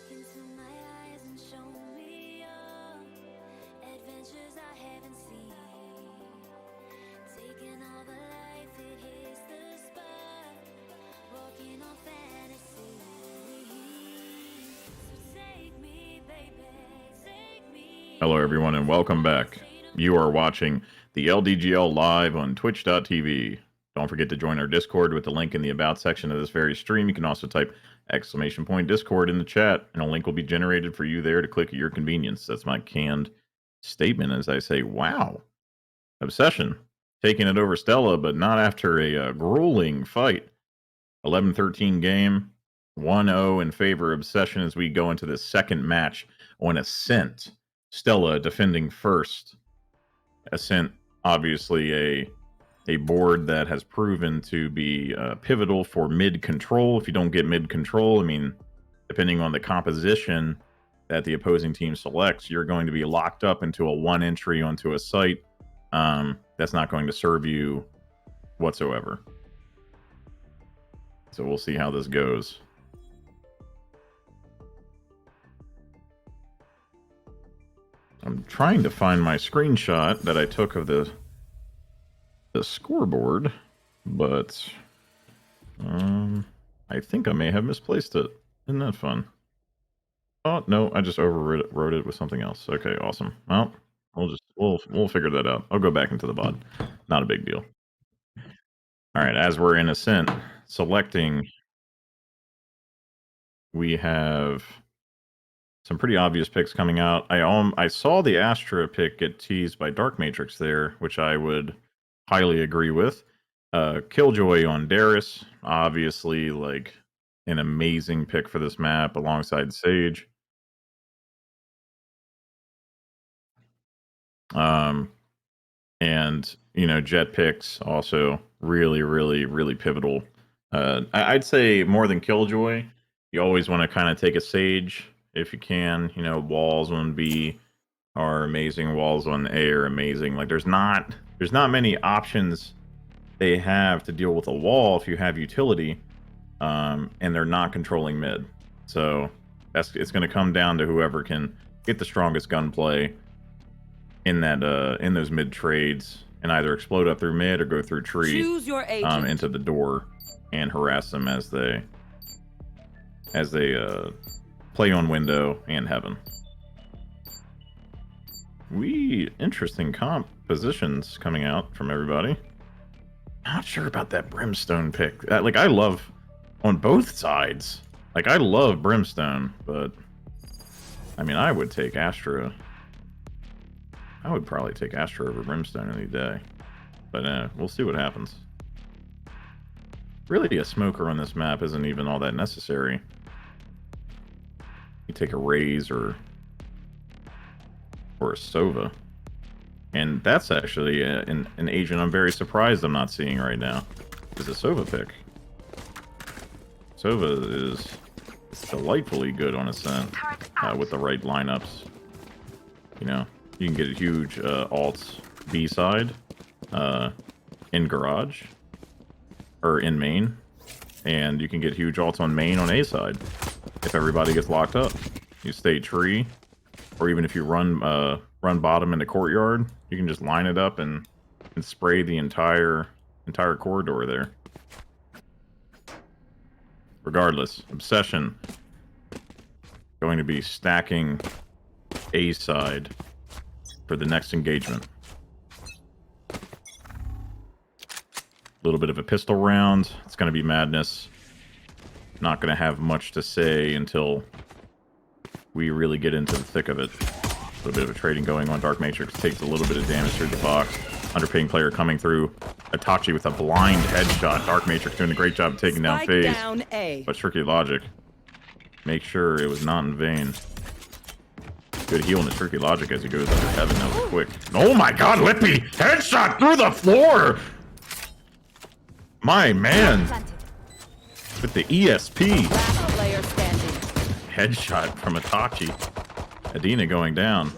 Into my eyes and show me all adventures I haven't seen. Taking all the life, it hits the spot. Walking on fantasy. So take me, baby, take me. Hello, everyone, and welcome back. You are watching the LDGL live on twitch.tv. Don't forget to join our Discord with the link in the About section of this very stream. You can also type !Discord in the chat, and a link will be generated for you there to click at your convenience. That's my canned statement as I say, wow. Obsession taking it over Stella, but not after a grueling fight. 11-13 game, 1-0 in favor of Obsession as we go into the second match on Ascent. Stella defending first. Ascent, obviously a board that has proven to be pivotal for mid control. If you don't get mid control, I mean, depending on the composition that the opposing team selects, you're going to be locked up into a one entry onto a site. That's not going to serve you whatsoever. So we'll see how this goes. I'm trying to find my screenshot that I took of the scoreboard, but I think I may have misplaced it. Isn't that fun? Oh no, I just overwrote it with something else. Okay, awesome. Well, we'll figure that out. I'll go back into the VOD. Not a big deal. All right, as we're in Ascent, selecting, we have some pretty obvious picks coming out. I saw the Astra pick get teased by Dark Matrix there, which I would highly agree with. Killjoy on Darius, obviously like an amazing pick for this map alongside Sage. And you know, Jet picks also really pivotal. I'd say more than Killjoy, you always want to kind of take a Sage if you can. You know, walls on B are amazing. Walls on A are amazing. Like there's not many options they have to deal with a wall if you have utility, and they're not controlling mid. So it's going to come down to whoever can get the strongest gunplay in that in those mid trades, and either explode up through mid or go through tree Choose your agent. into the door and harass them as they play on window and heaven. Interesting compositions coming out from everybody. Not sure about that Brimstone pick. Like, I love on both sides. Like, I love Brimstone, but I mean, I would take Astra. I would probably take Astra over Brimstone any day. But we'll see what happens. Really, a smoker on this map isn't even all that necessary. You take a Raze or a Sova. And that's actually an agent I'm very surprised I'm not seeing right now. Is a Sova pick. Sova is delightfully good on Ascent with the right lineups. You know, you can get a huge alts B side in garage or in main, and you can get huge alts on main on A side if everybody gets locked up. You stay tree, or even if you run bottom in the courtyard, you can just line it up and spray the entire corridor there. Regardless, Obsession going to be stacking A side for the next engagement. A little bit of a pistol round. It's going to be madness. Not going to have much to say until we really get into the thick of it. A little bit of a trading going on. Dark Matrix takes a little bit of damage through the box. Underpaying player coming through. Itachi with a blind headshot. Dark Matrix doing a great job of taking down FaZe. Down A. But Tricky Logic, make sure it was not in vain. Good heal in the Tricky Logic as he goes under heaven. That was quick. Oh my god, Lippy! Headshot through the floor! My man! With the ESP. Last player standing. Headshot from Itachi. Adina going down.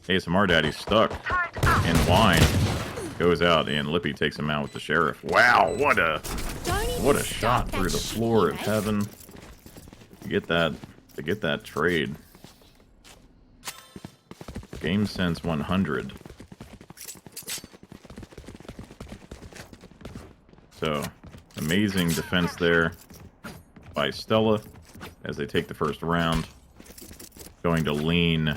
ASMR Daddy's stuck. And Wine goes out, and Lippy takes him out with the Sheriff. Wow, what a shot through the floor of heaven. To get that trade. Game Sense 100. So, amazing defense there by Stella as they take the first round. Going to lean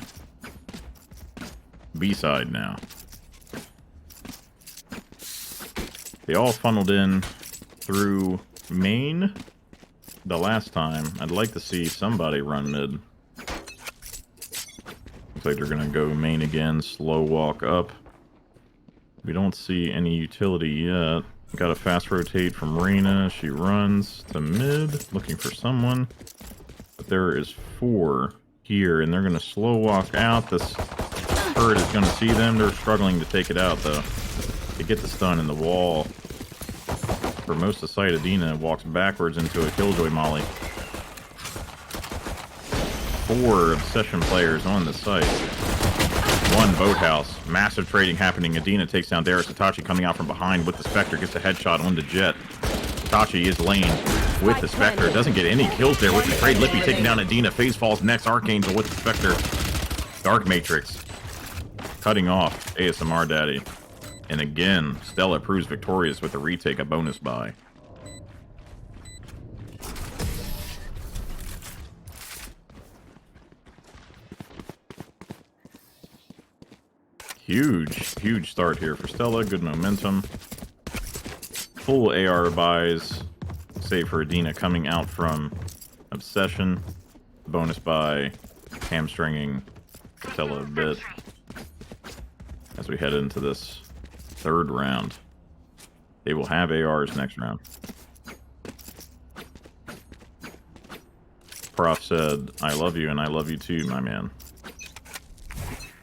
B-side now. They all funneled in through main the last time. I'd like to see somebody run mid. Looks like they're going to go main again, slow walk up. We don't see any utility yet. Got a fast rotate from Reyna. She runs to mid, looking for someone. But there is 4 here, and they're going to slow walk out. This bird is going to see them. They're struggling to take it out, though. They get the stun in the wall. For most of sight, Adina walks backwards into a Killjoy molly. 4 Obsession players on the site. 1 Boathouse. Massive trading happening. Adina takes down Darius. Itachi coming out from behind with the Spectre. Gets a headshot on the Jet. Itachi is lane with the Spectre. Doesn't get any kills there with the trade. Lippy taking down Adina. FaZe falls next. Archangel with the Spectre. Dark Matrix cutting off ASMR Daddy. And again, Stella proves victorious with the retake, a bonus buy. Huge start here for Stella. Good momentum. Full AR buys, save for Adina coming out from Obsession. Bonus buy, hamstringing Stella a bit as we head into this 3rd round. They will have ARs next round. Prof said, I love you and I love you too, my man.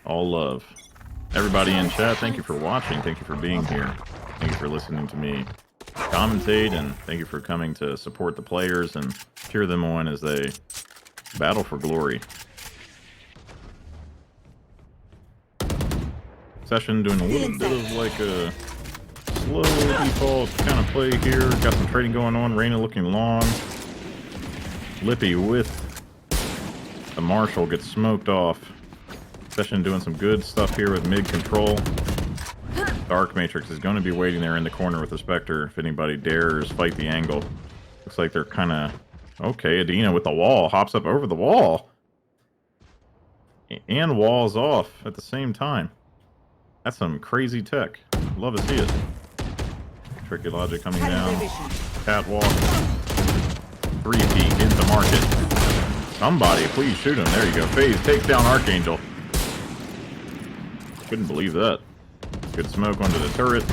All love. Everybody in chat, thank you for watching. Thank you for being here. Thank you for listening to me commentate, and thank you for coming to support the players and cheer them on as they battle for glory. Session doing a little bit of like a slow default kind of play here. Got some trading going on. Reyna looking long. Lippy with the Marshall gets smoked off. Session doing some good stuff here with mid control. Dark Matrix is going to be waiting there in the corner with the Spectre if anybody dares fight the angle. Looks like they're kind of... Okay, Adina with the wall. Hops up over the wall. And walls off at the same time. That's some crazy tech. Love to see it. Tricky logic coming down. Catwalk. 3-peek into market. Somebody, please shoot him. There you go. FaZe takes down Archangel. Couldn't believe that. Good smoke onto the turret.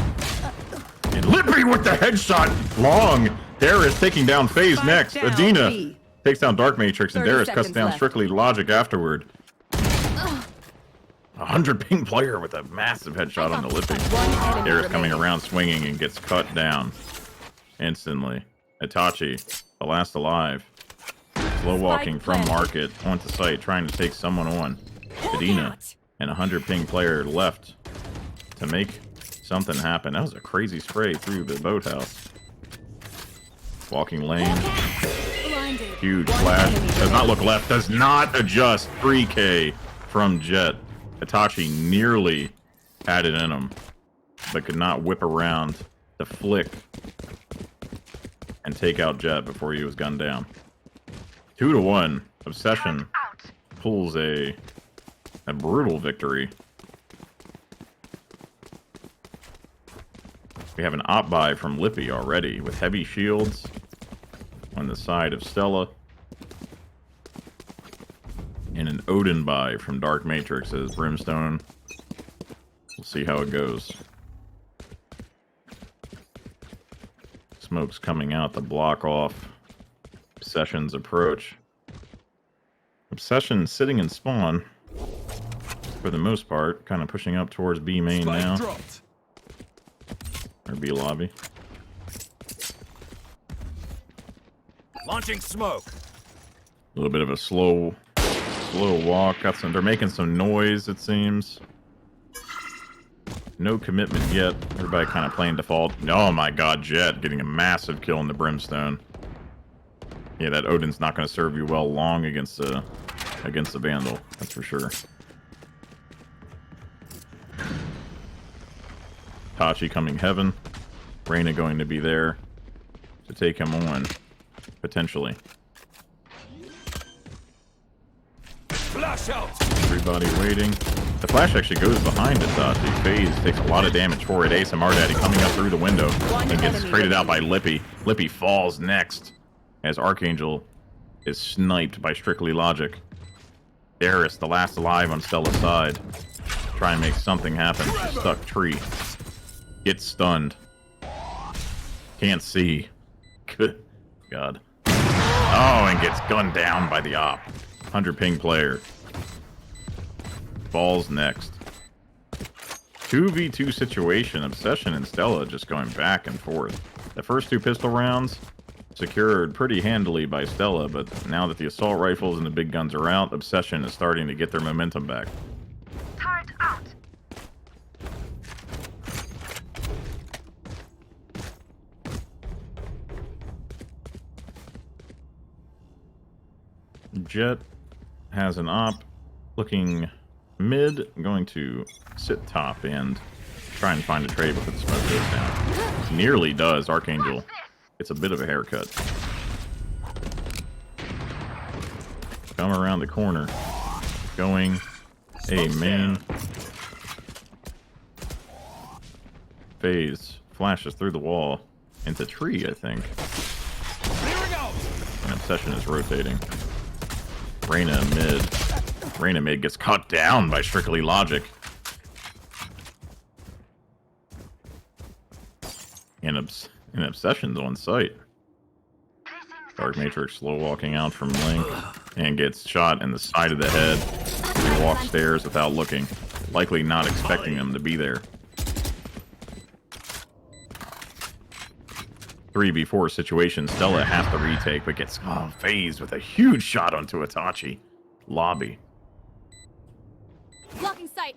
And Lippy with the headshot. Long. Darius taking down FaZe next. down, Adina B. takes down Dark Matrix, and 30 Darius cuts seconds down left. Strictly Logic afterward. 100 ping player with a massive headshot on the Lippy. enemy Darius coming remaining. around swinging and gets cut down instantly. Itachi, the last alive. Slow walking from planted. market onto site, trying to take someone on. Adina and 100 ping player left to make something happen. That was a crazy spray through the boathouse. Walking lane. Blinded. Huge flash. Does not look left. Does not adjust. 3K from Jet. Itachi nearly had it in him, but could not whip around to flick and take out Jet before he was gunned down. 2-1. Obsession pulls a brutal victory. We have an op buy from Lippy already with heavy shields on the side of Stella. And an Odin buy from Dark Matrix as Brimstone. We'll see how it goes. Smoke's coming out to block off Obsession's approach. Obsession sitting in spawn for the most part, kind of pushing up towards B main now. Dropped. Or B lobby. Launching smoke. A little bit of a slow walk. They're making some noise, it seems. No commitment yet. Everybody kind of playing default. Oh my god, Jet getting a massive kill in the Brimstone. Yeah, that Odin's not going to serve you well long against the Vandal. That's for sure. Tachi coming heaven. Reyna going to be there to take him on, potentially. Flash out. Everybody waiting. The flash actually goes behind Itachi. FaZe takes a lot of damage for it. ASMR Daddy coming up through the window and gets enemy traded out by Lippy. Lippy falls next as Archangel is sniped by Strictly Logic. Darius, the last alive on Stella's side. Try and make something happen. She's stuck tree. Gets stunned. Can't see. Good God. Oh, and gets gunned down by the op. 100 ping player. Falls next. 2v2 situation. Obsession and Stella just going back and forth. The first two pistol rounds secured pretty handily by Stella, but now that the assault rifles and the big guns are out, Obsession is starting to get their momentum back. Turret out. Jet has an op looking mid, going to sit top and try and find a trade before the smoke goes down. Nearly does. Archangel gets a bit of a haircut. Come around the corner. Going A main. FaZe flashes through the wall into tree, I think. And Obsession is rotating. Reyna mid. Reyna mid gets cut down by Strictly Logic. And Obsession's on site. Dark Matrix slow walking out from Link and gets shot in the side of the head. He walks stairs without looking, likely not expecting him to be there. 3v4 situation. Stella has to retake, but gets phased with a huge shot onto Itachi. Lobby. Blocking sight.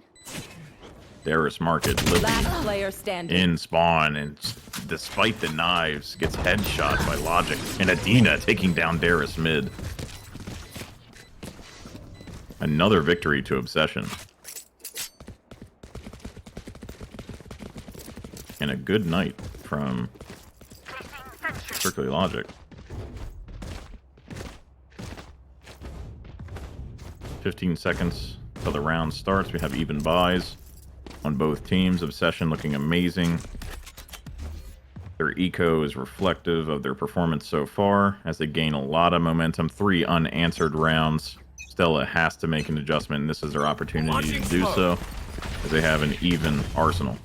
Darius market. Lippy Last player standing. in spawn, and despite the knives, gets headshot by Logic. And Adina taking down Darius mid. Another victory to Obsession. And a good night from Strictly Logic. 15 seconds till the round starts. We have even buys on both teams. Obsession looking amazing. Their eco is reflective of their performance so far as they gain a lot of momentum. 3 unanswered rounds. Stella has to make an adjustment, and this is their opportunity to do so as they have an even arsenal.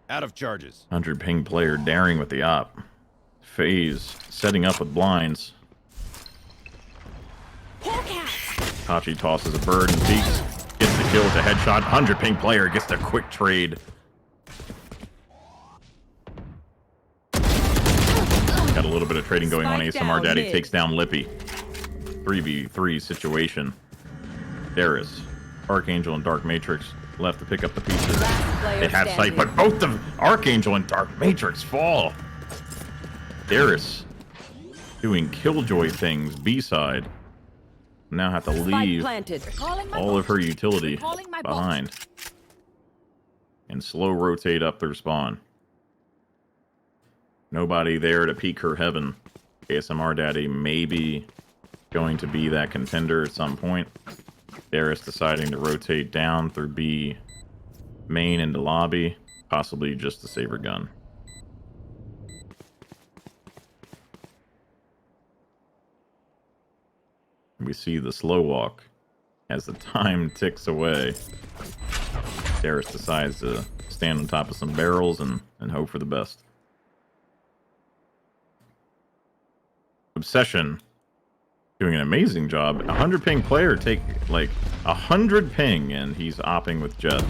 Out of charges. 100 ping player daring with the op. FaZe setting up with blinds. Tachi tosses a bird and peeks. Gets the kill with a headshot. 100 ping player gets the quick trade. Got a little bit of trading going on. ASMR Daddy takes down Lippy. 3v3 situation. Darius, Archangel, and Dark Matrix left to pick up the pieces. They have sight, but both of Archangel and Dark Matrix fall. Darius doing Killjoy things B-side. Now have to leave all of her utility behind and slow rotate up their spawn. Nobody there to peek her heaven. ASMR Daddy maybe going to be that contender at some point. Darius deciding to rotate down through B main into lobby, possibly just to save her gun. We see the slow walk as the time ticks away. Darius decides to stand on top of some barrels and hope for the best. Obsession doing an amazing job. 100 ping player take like 100 ping, and he's opping with Jet.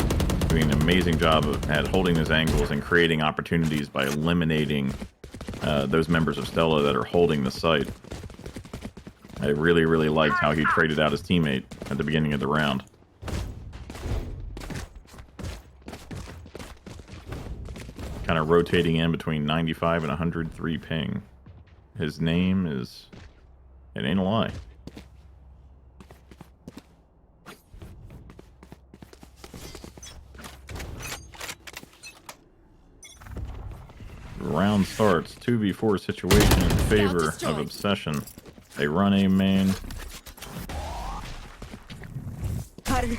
Doing an amazing job at holding his angles and creating opportunities by eliminating those members of Stella that are holding the site. I really, really liked how he traded out his teammate at the beginning of the round. Kind of rotating in between 95 and 103 ping. His name is... it ain't a lie. Round starts. 2v4 situation in favor of Obsession. They run a main.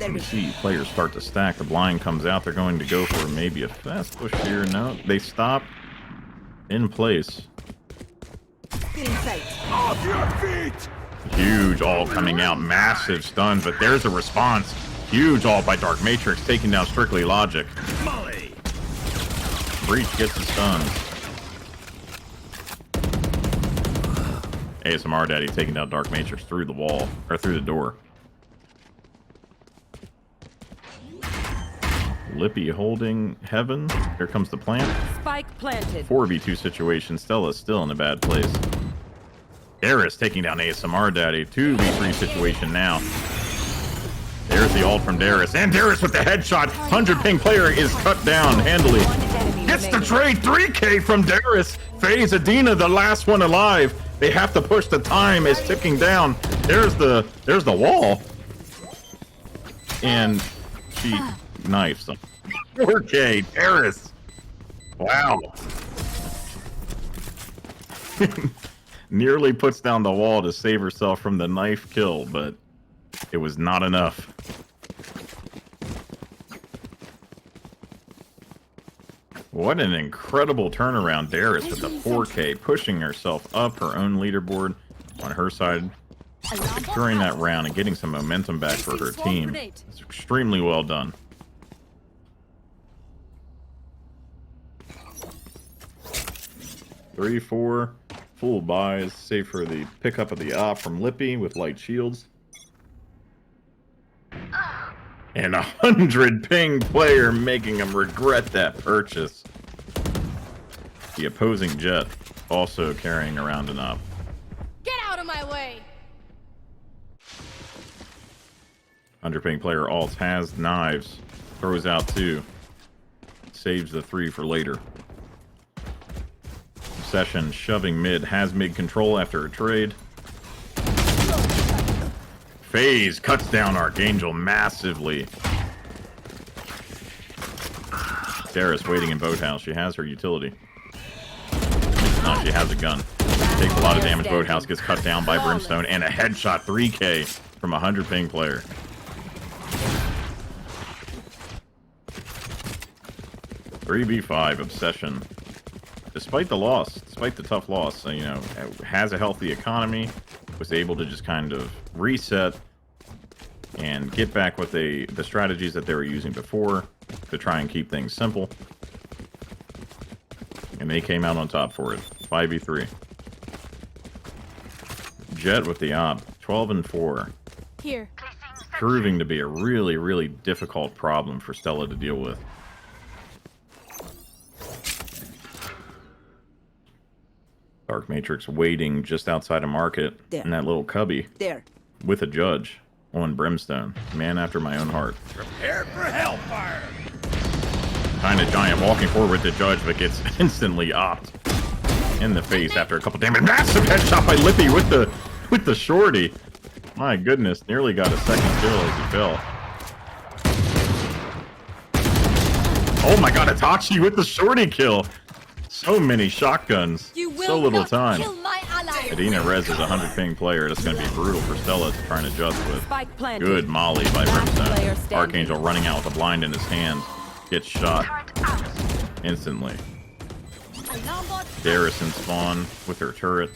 We see players start to stack. The blind comes out. They're going to go for maybe a fast push here. No, they stop in place. Off your feet! Huge all coming out. Massive stun, but there's a response. Huge all by Dark Matrix, taking down Strictly Logic. Molly! Breach gets the stun. ASMR Daddy taking down Dark Matrix through the wall, or through the door. Lippy holding heaven. Here comes the plant. Spike planted. 4v2 situation. Stella's still in a bad place. Darius taking down ASMR Daddy. 2v3 situation now. There's the ult from Darius. And Darius with the headshot. 100 ping player is cut down handily. Gets the trade. 3K from Darius. FaZe Adina, the last one alive. They have to push. The time is ticking down. There's the wall. And she knifes him. 4K, Darius. Wow. Nearly puts down the wall to save herself from the knife kill, but it was not enough. What an incredible turnaround. Darius with the 4K, pushing herself up her own leaderboard on her side, securing that round and getting some momentum back for her team. It's extremely well done. Three, 4 full buys, save for the pickup of the op from Lippy with light shields. And 100 ping player making him regret that purchase. The opposing Jet also carrying around an op. Get out of my way! Underpaying player alts has knives. Throws out 2. Saves the 3 for later. Obsession shoving mid. Has mid control after a trade. FaZe cuts down Archangel massively. Darius waiting in boathouse. She has her utility. No, she has a gun. Takes a lot of damage. Boathouse gets cut down by Brimstone and a headshot 3K from a 100 ping player. (3v5) Obsession. Despite the loss, despite the tough loss, you know, has a healthy economy. Was able to just kind of reset and get back what the strategies that they were using before to try and keep things simple. And they came out on top for it. 5v3. Jet with the op. 12 and 4. Here. Proving to be a really, really difficult problem for Stella to deal with. Dark Matrix waiting just outside of market in that little cubby There. with a judge on Brimstone. Man after my own heart. Prepare for hellfire. Kind of giant walking forward with the judge, but gets instantly opped in the face after a couple damage. Massive headshot by Lippy with the shorty. My goodness, nearly got a second kill as he fell. Oh my god, Itachi with the shorty kill. So many shotguns, You will so little not time. kill my ally. Adina Rez is a 100 ping player. That's going to be brutal for Stella to try and adjust with. Spike planted. Good molly by Last player Brimstone. standing. Archangel running out with a blind in his hand. Gets shot Turret out. instantly. Alarm bot. Darius in spawn with her turret.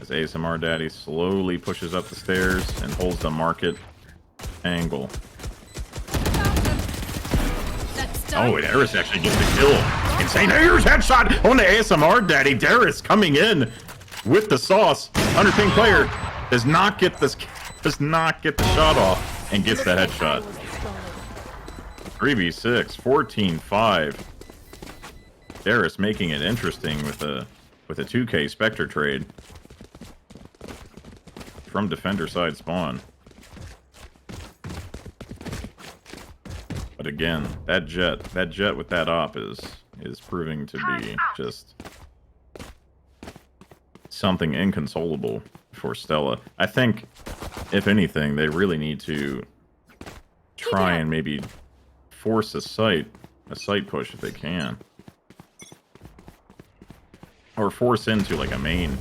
As ASMR Daddy slowly pushes up the stairs and holds the market angle. Oh, Darius actually gets the kill. Insane Ayers headshot on the ASMR Daddy. Darius coming in with the sauce. 100 ping player does not get the shot off and gets the headshot. 3v6, 14-5. Darius making it interesting with a 2K Spectre trade from defender side spawn. But again, that jet with that op is proving to be just something inconsolable for Stella. I think, if anything, they really need to try and maybe force a site push if they can. Or force into like a main.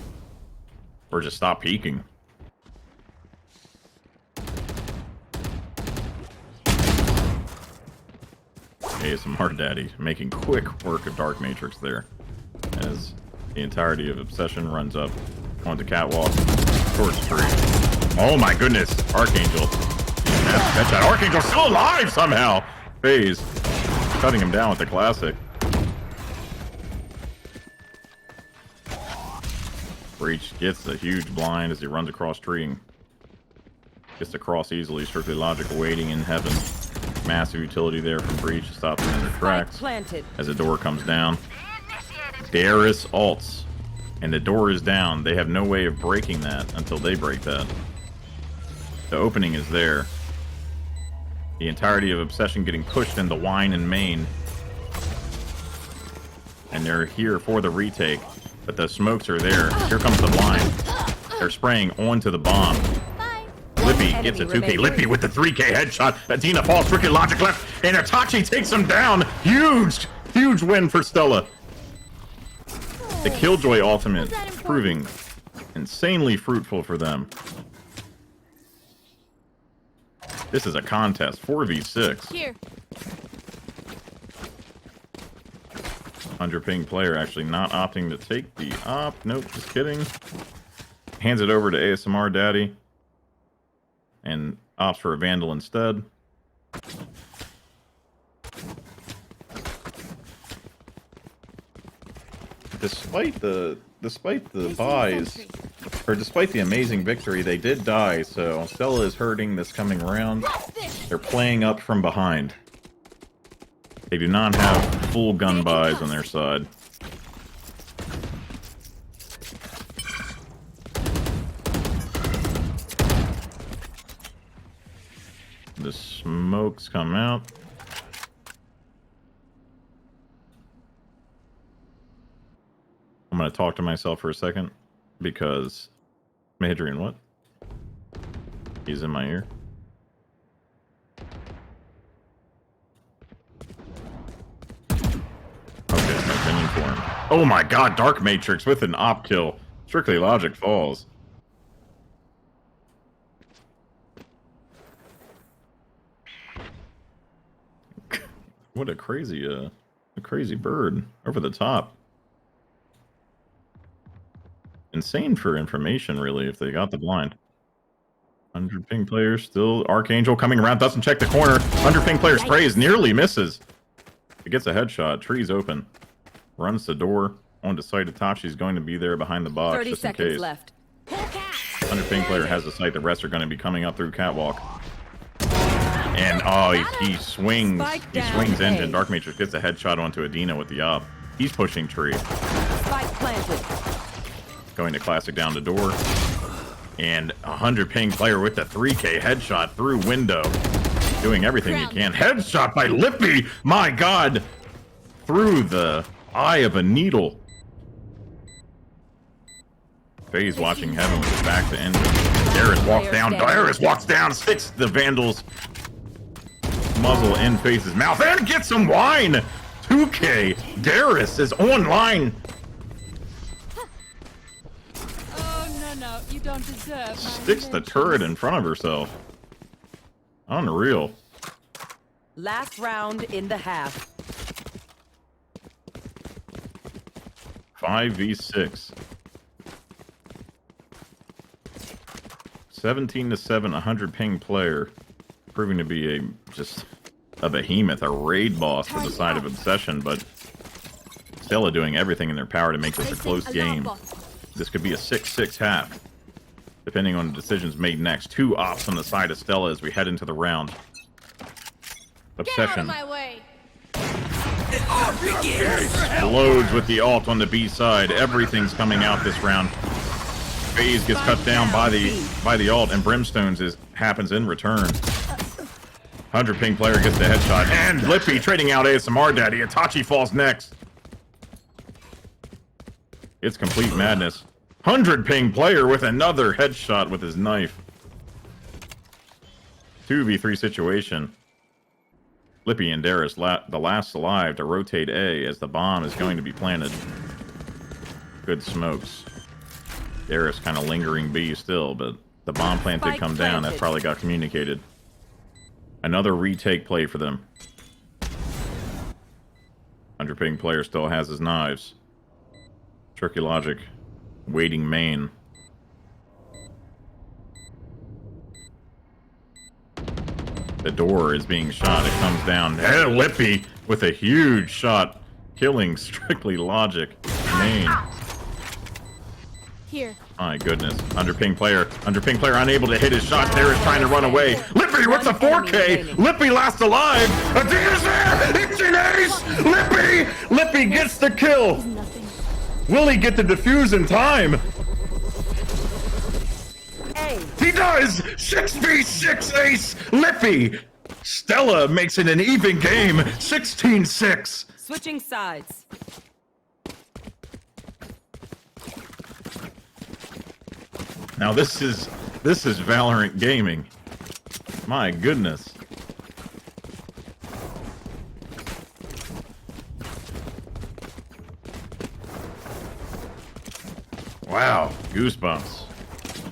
Or just stop peeking. ASMR Daddy making quick work of Dark Matrix there. As the entirety of Obsession runs up onto Catwalk. Towards tree. Oh my goodness! Archangel. That's that Archangel still alive somehow! FaZe cutting him down with the classic. Breach gets a huge blind as he runs across tree. Gets to cross easily. Strictly Logic waiting in heaven. Massive utility there from Breach to stop them in their tracks. Planted. As the door comes down. Darius ults. And the door is down. They have no way of breaking that until they break that. The opening is there. The entirety of Obsession getting pushed into wine and main. And they're here for the retake. But the smokes are there. Here comes the blind. They're spraying onto the bomb. Lippy gets a 2K. Lippy with the 3K headshot. Adina falls. Strictly Logic left. And Itachi takes him down. Huge win for Stella. The Killjoy ultimate proving insanely fruitful for them. This is a contest. 4v6. Here. 100 ping player actually not opting to take the op. Nope, just kidding. Hands it over to ASMR Daddy. And opts for a Vandal instead. Despite the buys, or despite the amazing victory, they did die, so Stella is hurting this coming round. They're playing up from behind. They do not have full gun buys on their side. smokes come out. I'm going to talk to myself for a second because Hadrian, what? He's in my ear. Okay, no opinion for him. Oh my god, Dark Matrix with an op kill. Strictly Logic falls. What a crazy bird over the top. Insane for information, really, if they got the blind. 100 ping players still. Archangel coming around, doesn't check the corner. 100 ping player sprays, nearly misses. It gets a headshot. Tree's open. Runs the door. On to sight. Itachi's going to be there behind the box 30 just in seconds case. left. 100 ping player has the sight. The rest are going to be coming up through catwalk. And oh, he swings. He swings engine. Dark Matrix gets a headshot onto Adina with the op. He's pushing tree. Spike planted. Going to classic down the door. And 100 ping player with the 3K headshot through window. Doing everything he can. Headshot by Lippy! My god! Through the eye of a needle. FaZe watching heaven with his back to engine. Darius walks down. Darius walks down, sticks the Vandal's muzzle in FaZe's mouth, and gets some wine! 2K! Darius is online! No, you don't deserve my Sticks the turret in front of herself. Unreal. Last round in the half. 5v6. 17-7, 100 ping player. Proving to be just a behemoth, a raid boss for the side of Obsession, but Stella doing everything in their power to make this a close game. This could be a 6-6 half, depending on the decisions made next. 2 ops on the side of Stella as we head into the round. Obsession explodes with the ult on the B side. Everything's coming out this round. FaZe gets cut down by the ult, and Brimstones happens in return. 100 ping player gets the headshot, and Lippy trading out ASMR Daddy. Itachi falls next. It's complete madness. 100 ping player with another headshot with his knife. 2v3 situation. Lippy and Darius, the last alive to rotate A as the bomb is going to be planted. Good smokes. Darius kind of lingering B still, but the bomb plant did come down. That probably got communicated. Another retake play for them. 100 ping player still has his knives. Tricky Logic waiting main. The door is being shot. It comes down. Hey, Lippy with a huge shot, killing Strictly Logic main. Here. My goodness. 100 ping player unable to hit his shot. There is trying to run away. Lippy with the 4K. Lippy last alive. Adina's there. It's an ace. Lippy gets the kill. Will he get the defuse in time? He does! 6v6 ace! Lippy! Stella makes it an even game. 16-6. Switching sides. Now this is Valorant gaming. My goodness. Wow, goosebumps.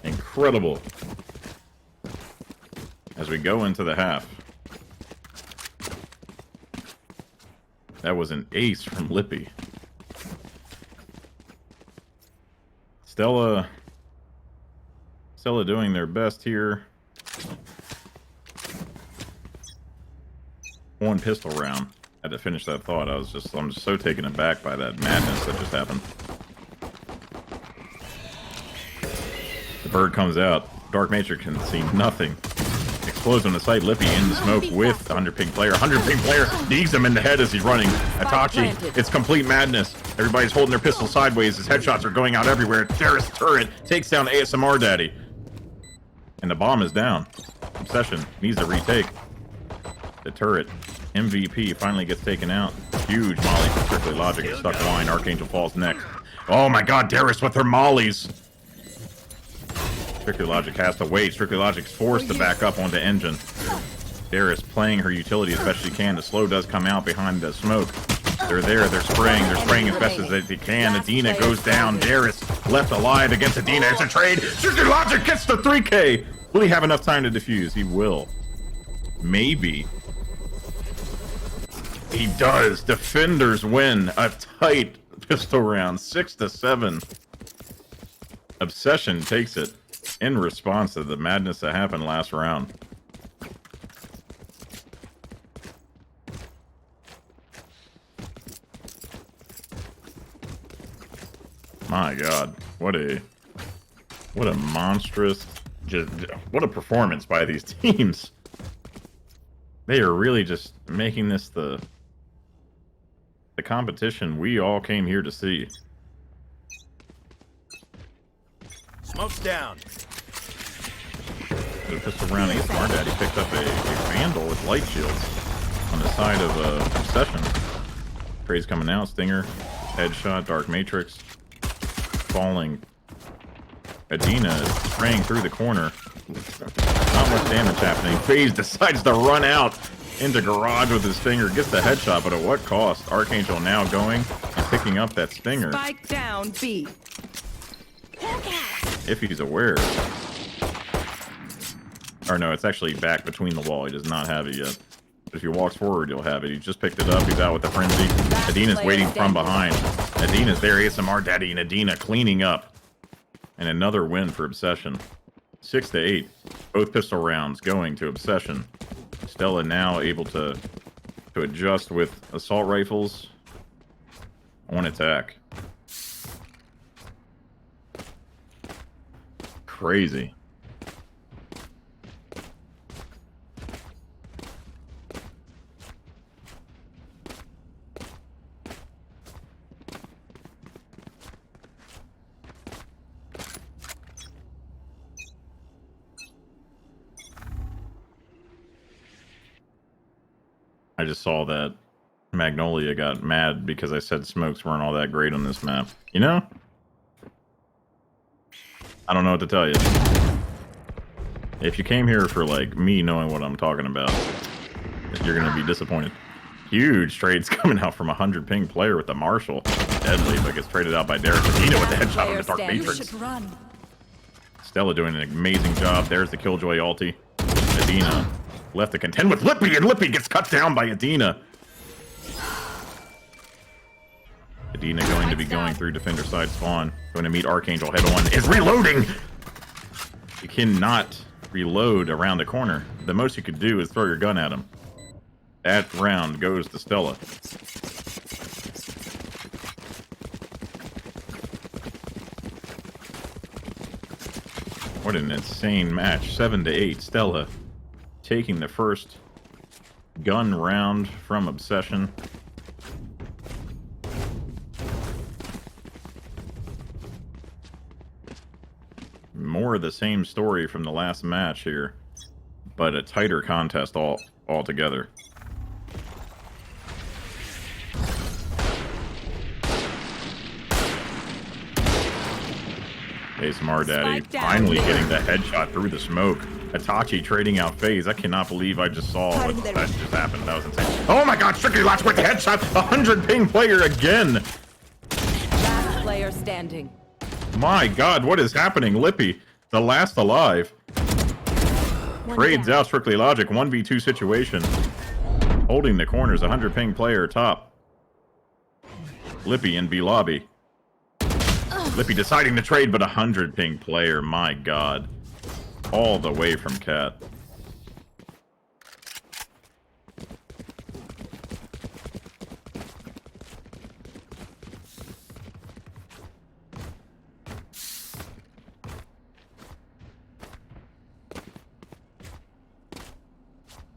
Incredible. As we go into the half. That was an ace from Lippy. Stella doing their best here. One pistol round. Had to finish that thought. I'm just so taken aback by that madness that just happened. The bird comes out. Dark Matrix can see nothing. Explodes on the site. Lippy in the smoke with 100 ping player. 100 ping player digs him in the head as he's running. Itachi, it's complete madness. Everybody's holding their pistol sideways. His headshots are going out everywhere. Darius turret takes down ASMR Daddy. And the bomb is down. Obsession needs a retake. The turret MVP finally gets taken out. Huge molly from Strictly Logic. Is stuck line. Archangel falls next. Oh my god, Darius with her mollies. Strictly Logic has to wait. Strictly Logic's forced to back up onto Engine. Darius playing her utility as best she can. The slow does come out behind the smoke. They're there. They're spraying as best as they can. Adina goes down. Darius left alive against Adina. It's a trade. Strictly Logic gets the 3K. Will he have enough time to defuse? He will. Maybe. He does. Defenders win a tight pistol round, 6-7. Obsession takes it in response to the madness that happened last round. My God, what a monstrous, what a performance by these teams. They are really just making this the competition we all came here to see. Smoke's down. The pistol round against Mardaddy picked up a Vandal with light shields on the side of Obsession. Trade's coming out, Stinger, headshot, Dark Matrix, falling. Adina is spraying through the corner. Not much damage happening. FaZe decides to run out into garage with his Stinger. Gets the headshot, but at what cost? Archangel now going and picking up that Stinger. Spike down B. If he's aware. Or no, it's actually back between the wall. He does not have it yet. But if he walks forward, he'll have it. He just picked it up. He's out with the frenzy. Adina's waiting from behind. Adina's there. ASMR Daddy and Adina cleaning up. And another win for Obsession. 6-8. Both pistol rounds going to Obsession. Stella now able to adjust with assault rifles on attack. Crazy. I just saw that Magnolia got mad because I said smokes weren't all that great on this map. You know? I don't know what to tell you. If you came here for, like, me knowing what I'm talking about, you're going to be disappointed. Huge trades coming out from a 100 ping player with the Marshall. Deadly, but gets traded out by Derek Adina with the headshot on the Dark Matrix. Stella doing an amazing job. There's the Killjoy ulti. Adina left to contend with Lippy, and Lippy gets cut down by Adina. Adina going to be going through defender side spawn. Going to meet Archangel head on. Is reloading! You cannot reload around the corner. The most you could do is throw your gun at him. That round goes to Stella. What an insane match. 7-8. Stella taking the first gun round from Obsession. More of the same story from the last match here, but a tighter contest altogether. ASMR Daddy finally getting the headshot through the smoke. Itachi trading out FaZe. I cannot believe I just saw what that just happened. That was insane. Oh my god, Strictly Logic with the headshot. 100 ping player again. Last player standing. My god, what is happening? Lippy, the last alive. Trades out Strictly Logic. 1v2 situation. Holding the corners. 100 ping player top. Lippy in B lobby. Lippy deciding to trade, but 100 ping player. My god. All the way from Cat.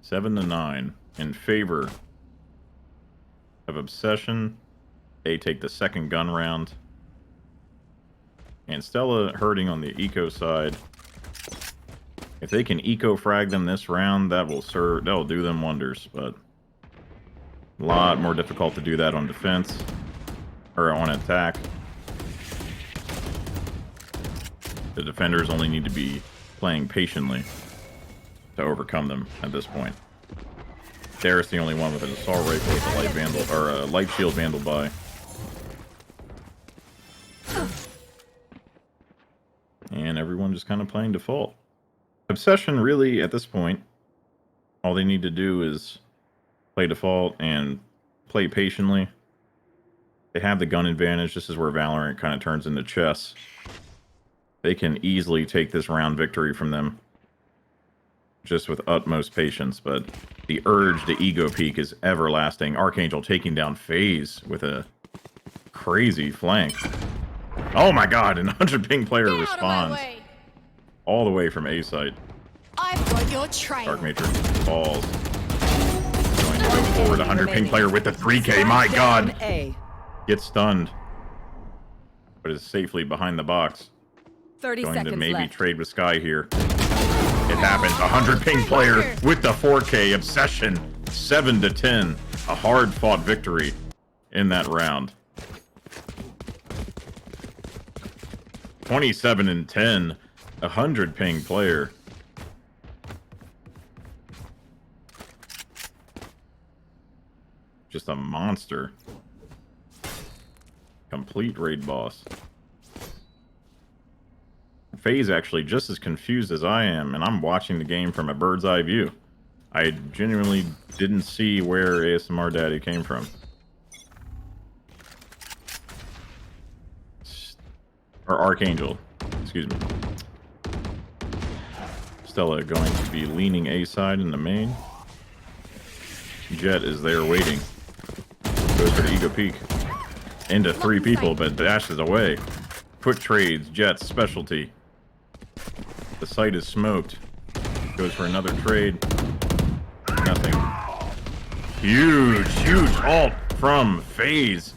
Seven to 9 in favor of Obsession. They take the second gun round. And Stella hurting on the eco side. If they can eco-frag them this round, that'll do them wonders, but a lot more difficult to do that on defense, or on attack. The defenders only need to be playing patiently to overcome them at this point. Darius the only one with an assault rifle with a light vandal, or a light shield vandal by. And everyone just kind of playing default. Obsession really, at this point, all they need to do is play default and play patiently. They have the gun advantage. This is where Valorant kind of turns into chess. They can easily take this round victory from them just with utmost patience, but the urge to ego peek is everlasting. Archangel taking down FaZe with a crazy flank. Oh my god, an 100 ping player responds all the way from A site. I've got your trail. Dark Matrix falls. Going to go forward, 100 ping player with the 3K. My god! Gets stunned, but is safely behind the box. 30 Going seconds to maybe left. trade with Sky here. It happens. 100 ping player with the 4K. Obsession 7-10. A hard fought victory in that round. 27-10. 100 ping player. Just a monster. Complete raid boss. FaZe actually just as confused as I am, and I'm watching the game from a bird's eye view. I genuinely didn't see where ASMR Daddy came from. Or Archangel, excuse me. Stella going to be leaning A side in the main. Jet is there waiting. Goes for the ego peek. Into 3 people, but dashes away. Quick trades, Jet's specialty. The site is smoked. Goes for another trade. Nothing. Huge ult from FaZe.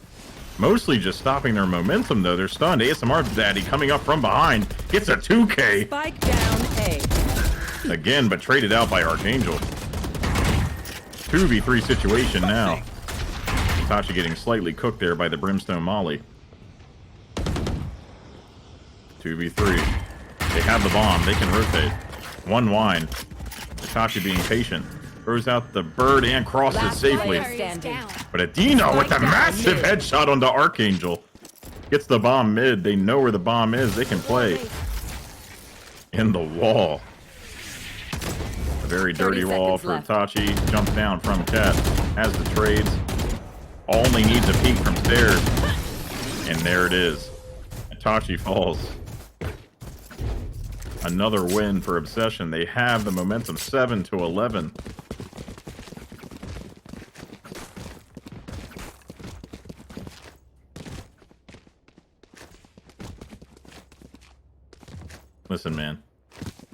Mostly just stopping their momentum, though. They're stunned. ASMR Daddy coming up from behind. Gets a 2K. Spike down A. Again, but traded out by Archangel. 2v3 situation now. Tachi getting slightly cooked there by the Brimstone Molly. 2v3. They have the bomb. They can rotate. One wine. Tachi being patient. Throws out the bird and crosses safely. But Adina with a massive headshot onto Archangel. Gets the bomb mid. They know where the bomb is. They can play. In the wall. A very dirty wall for Tachi. Jumps down from Cat. Has the trades. Only needs a peek from stairs. And there it is. Tachi falls. Another win for Obsession. They have the momentum 7-11. Listen, man.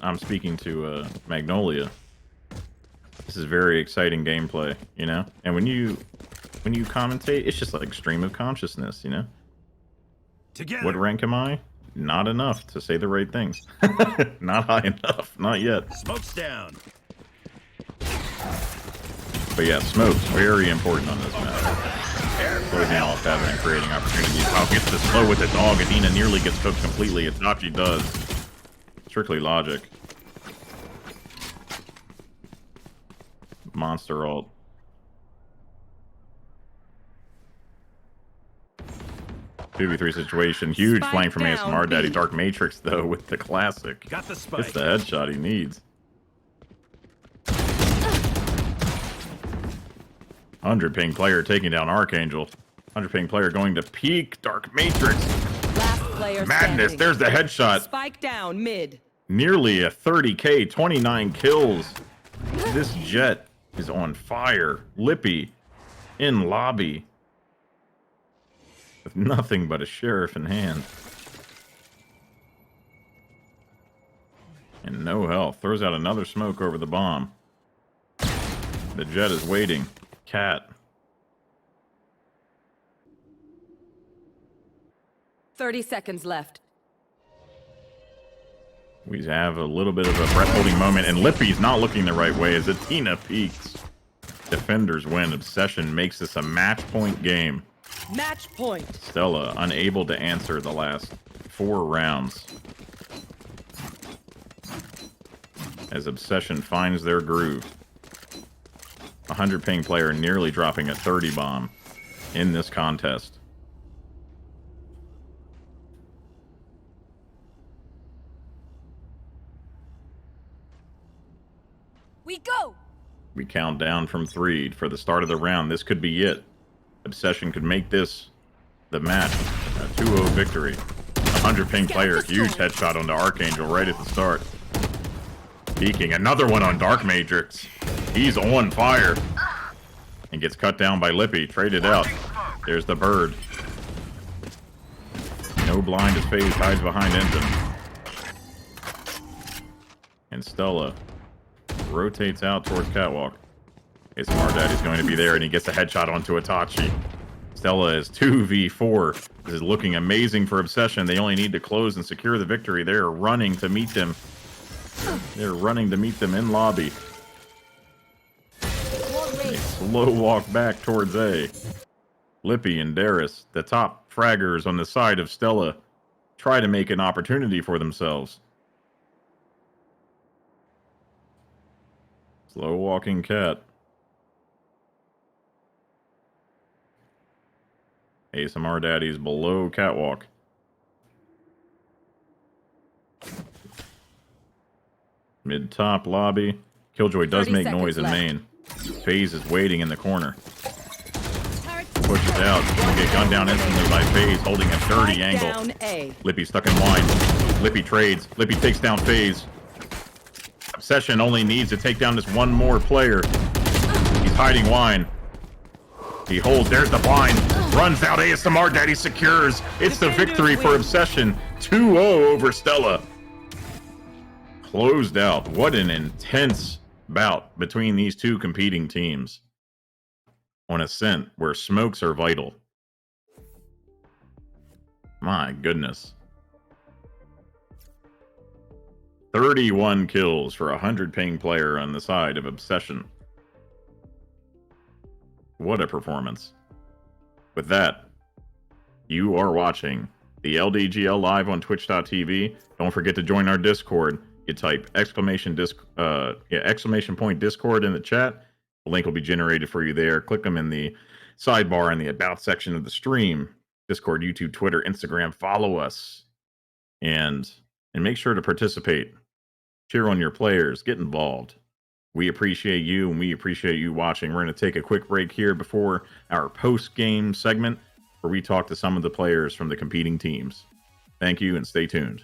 I'm speaking to Magnolia. This is very exciting gameplay, you know? And when you commentate, it's just like stream of consciousness, you know? Together. What rank am I? Not enough to say the right things. Not high enough. Not yet. Smoke's down. But yeah, smoke's very important on this map. Closing off having and creating opportunities. Oh, gets the slow with the dog. Adina nearly gets cooked completely. Itachi does. Strictly logic. Monster ult. $2v3 situation. Huge Spike flank from down, ASMR Daddy. B. Dark Matrix, though, with the classic. Got the spike. It's the headshot he needs. 100 ping player taking down Archangel. 100 ping player going to peak. Dark Matrix. Last player Madness. standing. There's the headshot. Spike down mid. Nearly a 30k. 29 kills. This Jet is on fire. Lippy in lobby. With nothing but a sheriff in hand. And no health. Throws out another smoke over the bomb. The Jet is waiting. Cat. 30 seconds left. We have a little bit of a breath-holding moment, and Lippy's not looking the right way as Athena peeks. Defenders win. Obsession makes this a match point game. Match point. Stella unable to answer the last 4 rounds. As Obsession finds their groove. 100 ping player nearly dropping a 30 bomb in this contest. We go! We count down from 3 for the start of the round. This could be it. Obsession could make this the match. A 2-0 victory. 100 ping player, huge headshot onto Archangel right at the start. Peeking, another one on Dark Matrix. He's on fire. And gets cut down by Lippy. Traded out. There's the bird. No blind as FaZe hides behind engine. And Stella rotates out towards Catwalk. Smart Daddy's going to be there, and he gets a headshot onto Itachi. Stella is 2v4. This is looking amazing for Obsession. They only need to close and secure the victory. They're running to meet them. They're running to meet them in lobby. They slow walk back towards A. Lippy and Darius, the top fraggers on the side of Stella, try to make an opportunity for themselves. Slow walking cat. ASMR Daddy's below Catwalk. Mid top lobby. Killjoy does make noise in main. FaZe is waiting in the corner. Pushes out. He'll get gunned down instantly by FaZe, holding a dirty angle. Lippy stuck in wine. Lippy trades. Lippy takes down FaZe. Obsession only needs to take down this one more player. He's hiding wine. He holds. There's the blind. Runs out. ASMR Daddy secures. It's the victory for Obsession. 2-0 over Stella. Closed out. What an intense bout between these two competing teams. On Ascent, where smokes are vital. My goodness. 31 kills for a 100 ping player on the side of Obsession. What a performance. With that, you are watching the LDGL live on twitch.tv. Don't forget to join our Discord. You type exclamation point Discord in the chat. The link will be generated for you there. Click them in the sidebar in the about section of the stream. Discord, YouTube, Twitter, Instagram. Follow us. And make sure to participate. Cheer on your players. Get involved. We appreciate you, and we appreciate you watching. We're going to take a quick break here before our post-game segment, where we talk to some of the players from the competing teams. Thank you, and stay tuned.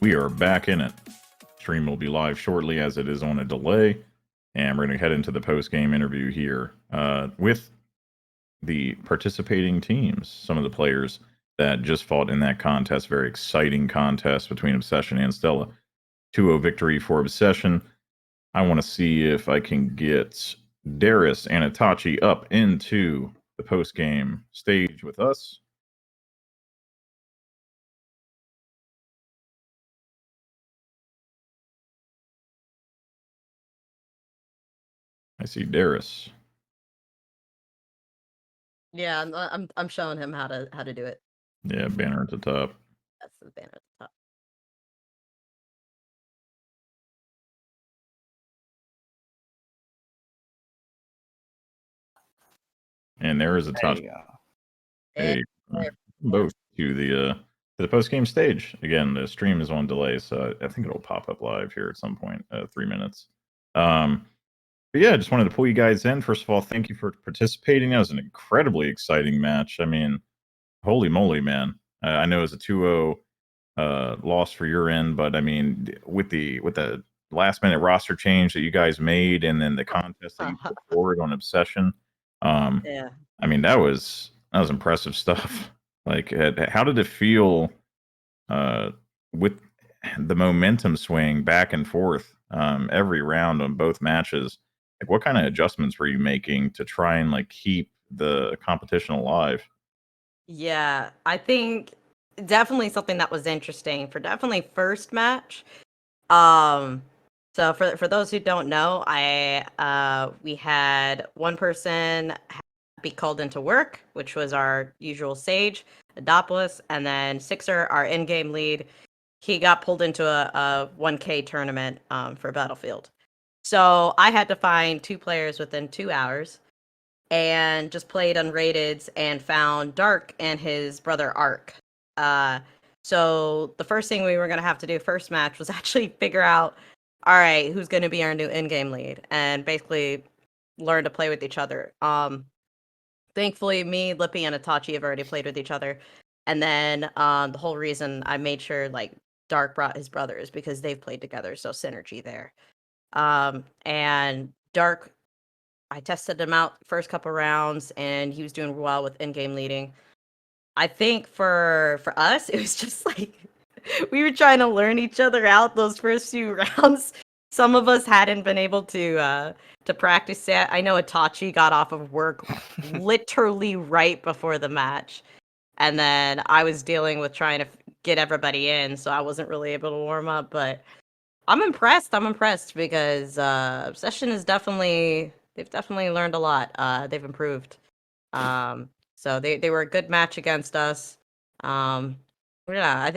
We are back in it. Stream will be live shortly as it is on a delay. And we're going to head into the post-game interview here with the participating teams, some of the players that just fought in that contest. Very exciting contest between Obsession and Stella. 2-0 victory for Obsession. I want to see if I can get Darius and Itachi up into the post-game stage with us. I see Darius. Yeah, I'm showing him how to do it. Yeah, banner at the top. That's the banner at the top. And there is a touch. Hey, There. both to the post game stage. Again, the stream is on delay, so I think it'll pop up live here at some point. 3 minutes. But yeah, I just wanted to pull you guys in. First of all, thank you for participating. That was an incredibly exciting match. I mean, holy moly, man! I know it was a 2-0 loss for your end, but I mean, with the last minute roster change that you guys made, and then the contest that you put forward on Obsession, Yeah. I mean, that was impressive stuff. Like, how did it feel with the momentum swing back and forth every round on both matches? Like, what kind of adjustments were you making to try and like keep the competition alive? Yeah, I think definitely something that was interesting for definitely first match. So for those who don't know, we had one person be called into work, which was our usual Sage, Adopolis, and then Sixer, our in-game lead. He got pulled into a 1K tournament for Battlefield. So I had to find 2 players within 2 hours and just played unrateds and found Dark and his brother Ark. So the first thing we were going to have to do first match was actually figure out, all right, who's going to be our new in-game lead, and basically learn to play with each other. Thankfully, me, Lippy, and Itachi have already played with each other. And then the whole reason I made sure like Dark brought his brother is because they've played together, so synergy there. And Dark, I tested him out first couple rounds, and he was doing well with in-game leading. I think for us, it was just like we were trying to learn each other out those first few rounds. Some of us hadn't been able to practice yet. I know Itachi got off of work literally right before the match, and then I was dealing with trying to get everybody in, so I wasn't really able to warm up. But I'm impressed. I'm impressed because Obsession is they've definitely learned a lot. They've improved. So they were a good match against us. Yeah,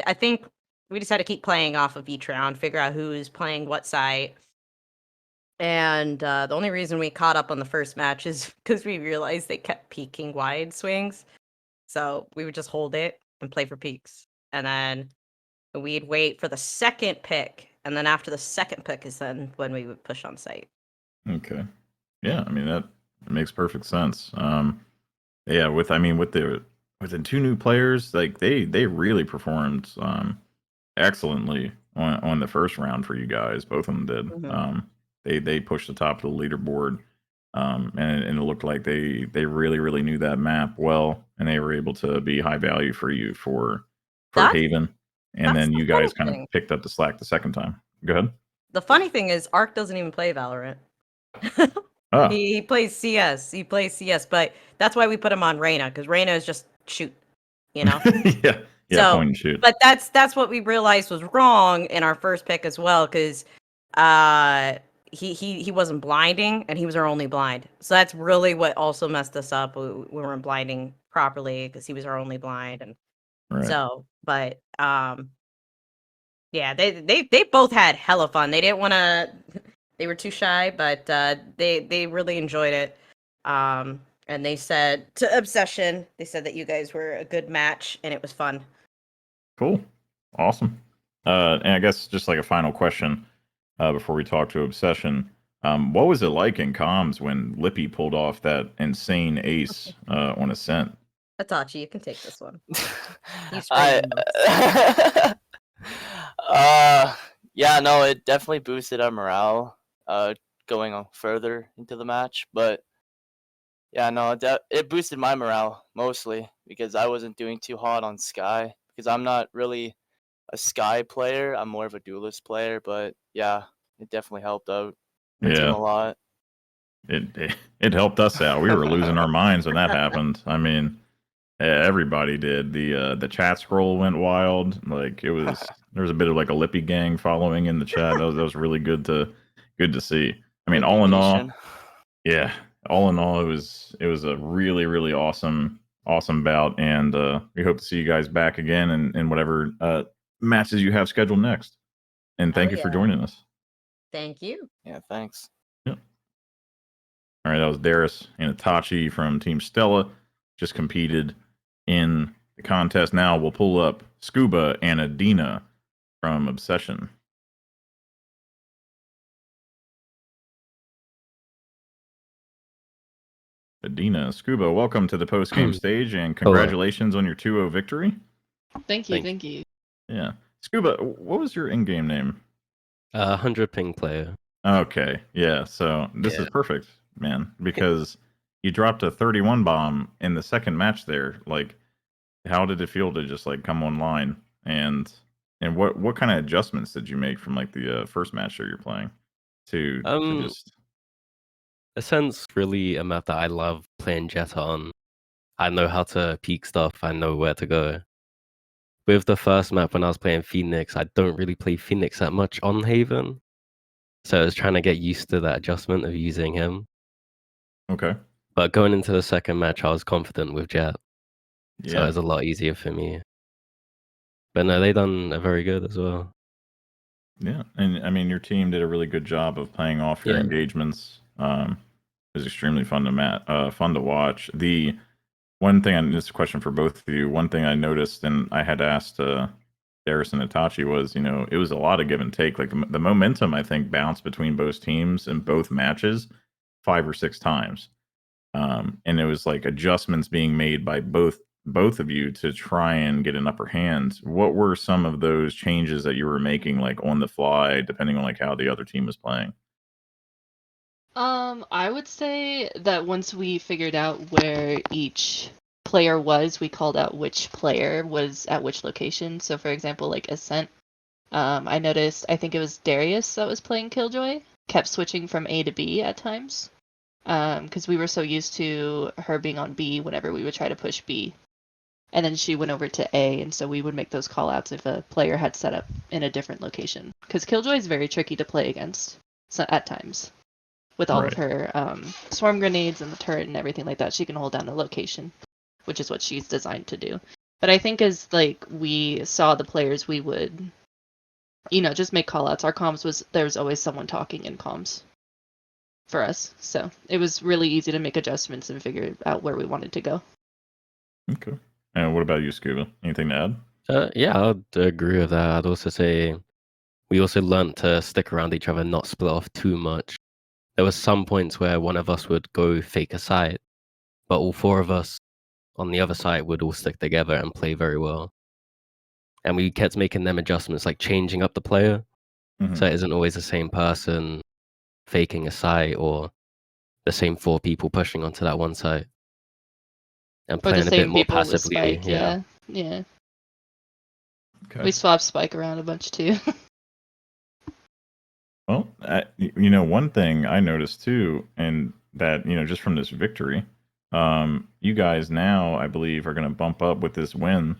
I think we just had to keep playing off of each round, figure out who's playing what site. And the only reason we caught up on the first match is because we realized they kept peeking wide swings. So we would just hold it and play for peaks. And then we'd wait for the second pick. And then after the second pick is then when we would push on site. Okay. Yeah, I mean that makes perfect sense. Yeah, with the 2 new players, like they really performed excellently on the first round for you guys. Both of them did. Mhm. They pushed the top of the leaderboard, and it looked like they really knew that map well, and they were able to be high value for you for That's Haven. And that's then the you funny guys kind of thing. picked up the slack the second time. Go ahead. The funny thing is, Ark doesn't even play Valorant. Oh, He plays CS. He plays CS, but that's why we put him on Reyna, because Reyna is just shoot, you know? yeah, So, point and shoot. but that's what we realized was wrong in our first pick as well, because he wasn't blinding, and he was our only blind. So that's really what also messed us up. We weren't blinding properly because he was our only blind, and Right. so, but yeah, they both had hella fun. They didn't want to. They were too shy, but they really enjoyed it. And they said to Obsession, they said that you guys were a good match and it was fun. Cool. Awesome. And I guess just like a final question before we talk to Obsession, what was it like in comms when Lippy pulled off that insane ace on Ascent? Hitachi, you can take this one. You I, screamed the most. Yeah, no, it definitely boosted our morale, going on further into the match. But yeah, no, it boosted my morale mostly because I wasn't doing too hot on Sky because I'm not really a Sky player. I'm more of a duelist player. But yeah, it definitely helped out our team Yeah, a lot. it helped us out. We were losing our minds when that happened. I mean, everybody did. The chat scroll went wild. Like there was a bit of like a Lippy gang following in the chat. That was really good to see. I mean, Lippy all in all, Nation. yeah, all in all, it was a really awesome bout, and we hope to see you guys back again in whatever matches you have scheduled next. And Hell thank you for yeah. joining us. Thank you. Yeah, thanks. Yep. All right, that was Darius and Itachi from Team Stella. Just competed in the contest. Now we'll pull up Scuba and Adina from Obsession. Adina, Scuba, welcome to the post-game stage, and congratulations on your 2-0 victory. Thank you. Yeah. Scuba, what was your in-game name? 100 ping player. Okay, yeah, so this is perfect, man, because you dropped a 31 bomb in the second match there. Like, how did it feel to just, like, come online? And what kind of adjustments did you make from, like, the first match that you're playing to just... Ascent's really a map that I love playing Jet on. I know how to peek stuff. I know where to go. With the first map when I was playing Phoenix, I don't really play Phoenix that much on Haven. So I was trying to get used to that adjustment of using him. Okay. But going into the second match, I was confident with Jet. So it Yeah. was a lot easier for me. But no, they done very good as well. Yeah, and I mean, your team did a really good job of playing off your Yeah. engagements. It was extremely fun to watch. The one thing, and this is a question for both of you. One thing I noticed, and I had asked Darius and Itachi, was it was a lot of give and take. Like the momentum, I think, bounced between both teams in both matches 5 or 6 times, and it was like adjustments being made by both of you to try and get an upper hand. What were some of those changes that you were making, like on the fly, depending on like how the other team was playing? I would say that once we figured out where each player was, we called out which player was at which location. So for example, like Ascent, I noticed, I think it was Darius that was playing Killjoy, kept switching from A to B at times. Because we were so used to her being on B whenever we would try to push B. And then she went over to A, and so we would make those callouts if a player had set up in a different location. Because Killjoy is very tricky to play against at times. With all of her swarm grenades and the turret and everything like that, she can hold down a location, which is what she's designed to do. But I think as like we saw the players, we would, just make callouts. Our comms there was always someone talking in comms for us, so it was really easy to make adjustments and figure out where we wanted to go. Okay. And what about you, Scuba? Anything to add? Yeah, I'd agree with that. I'd also say we also learned to stick around each other, not split off too much. There was some points where one of us would go fake a site, but all 4 of us on the other side would all stick together and play very well. And we kept making them adjustments, like changing up the player, so it isn't always the same person faking a site or the same 4 people pushing onto that one site. And playing a bit more passively. Spike, yeah. Okay. We swapped Spike around a bunch too. Well, one thing I noticed too, and that, just from this victory, you guys now, I believe, are going to bump up with this win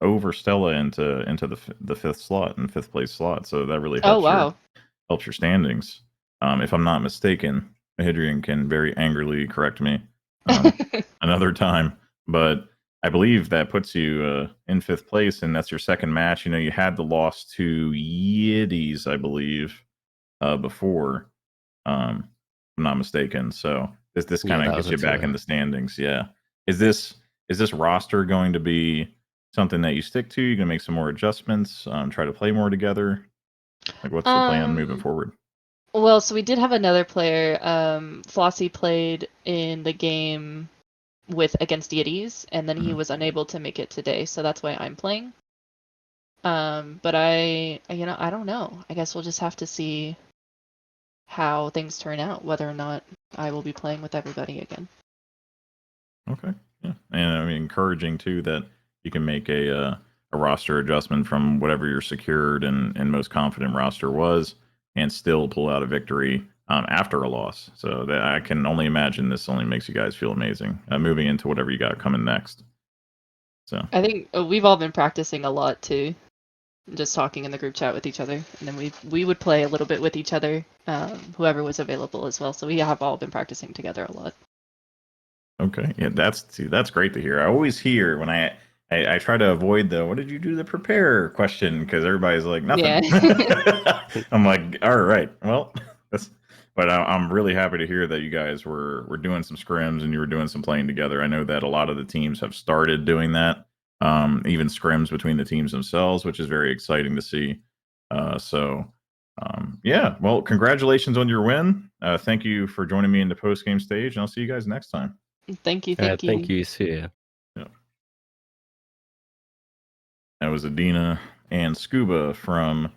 over Stella into the 5th slot and 5th place slot. So that really helps your standings. If I'm not mistaken, Hadrian can very angrily correct me another time, but I believe that puts you in 5th place, and that's your second match. You had the loss to Yiddies, I believe, before, if I'm not mistaken. So this kind of gets you back in the standings. Yeah. Is this roster going to be something that you stick to? You're going to make some more adjustments, try to play more together? Like, what's the plan moving forward? Well, so we did have another player. Flossie played in the game against Deities, and then he was unable to make it today, so that's why I'm playing. But I don't know. I guess we'll just have to see how things turn out, whether or not I will be playing with everybody again. Okay. Yeah. And I mean, encouraging too that you can make a roster adjustment from whatever your secured and most confident roster was, and still pull out a victory after a loss. So that I can only imagine this only makes you guys feel amazing moving into whatever you got coming next. So I think we've all been practicing a lot too, just talking in the group chat with each other, and then we would play a little bit with each other, whoever was available as well. So we have all been practicing together a lot. okay, yeah, that's great to hear. I always hear when I try to avoid the "what did you do to prepare" question because everybody's like nothing. Yeah. I'm like, all right, well, but I'm really happy to hear that you guys were doing some scrims and you were doing some playing together. I know that a lot of the teams have started doing that, even scrims between the teams themselves, which is very exciting to see. Yeah, well, congratulations on your win. Thank you for joining me in the post game stage, and I'll see you guys next time. Thank you. Thank you, Sue. Yeah. That was Adina and Scuba from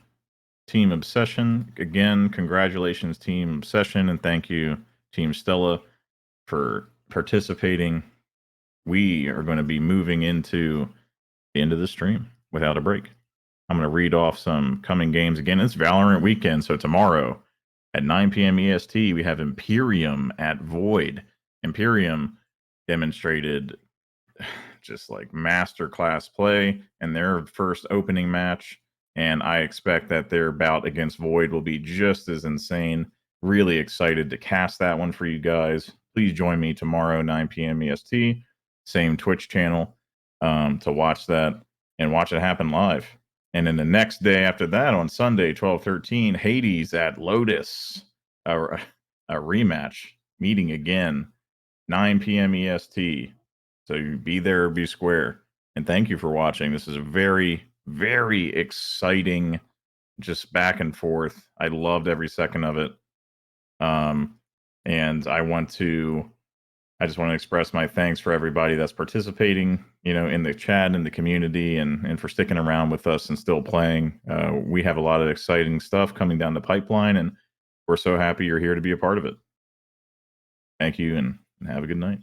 Team Obsession. Again, congratulations, Team Obsession, and thank you, Team Stella, for participating. We are going to be moving into the end of the stream without a break. I'm going to read off some coming games. Again, it's Valorant weekend, so tomorrow at 9 p.m. EST, we have Imperium at Void. Imperium demonstrated just like masterclass play in their first opening match, and I expect that their bout against Void will be just as insane. Really excited to cast that one for you guys. Please join me tomorrow, 9 p.m. EST, same Twitch channel, to watch that and watch it happen live. And then the next day after that, on Sunday, 12/13, Hades at Lotus, a rematch, meeting again, 9 p.m. EST. So you be there, be square. And thank you for watching. This is a very, very exciting, just back and forth. I loved every second of it. And I just want to express my thanks for everybody that's participating, in the chat and the community, and for sticking around with us and still playing. We have a lot of exciting stuff coming down the pipeline, and we're so happy you're here to be a part of it. Thank you, and have a good night.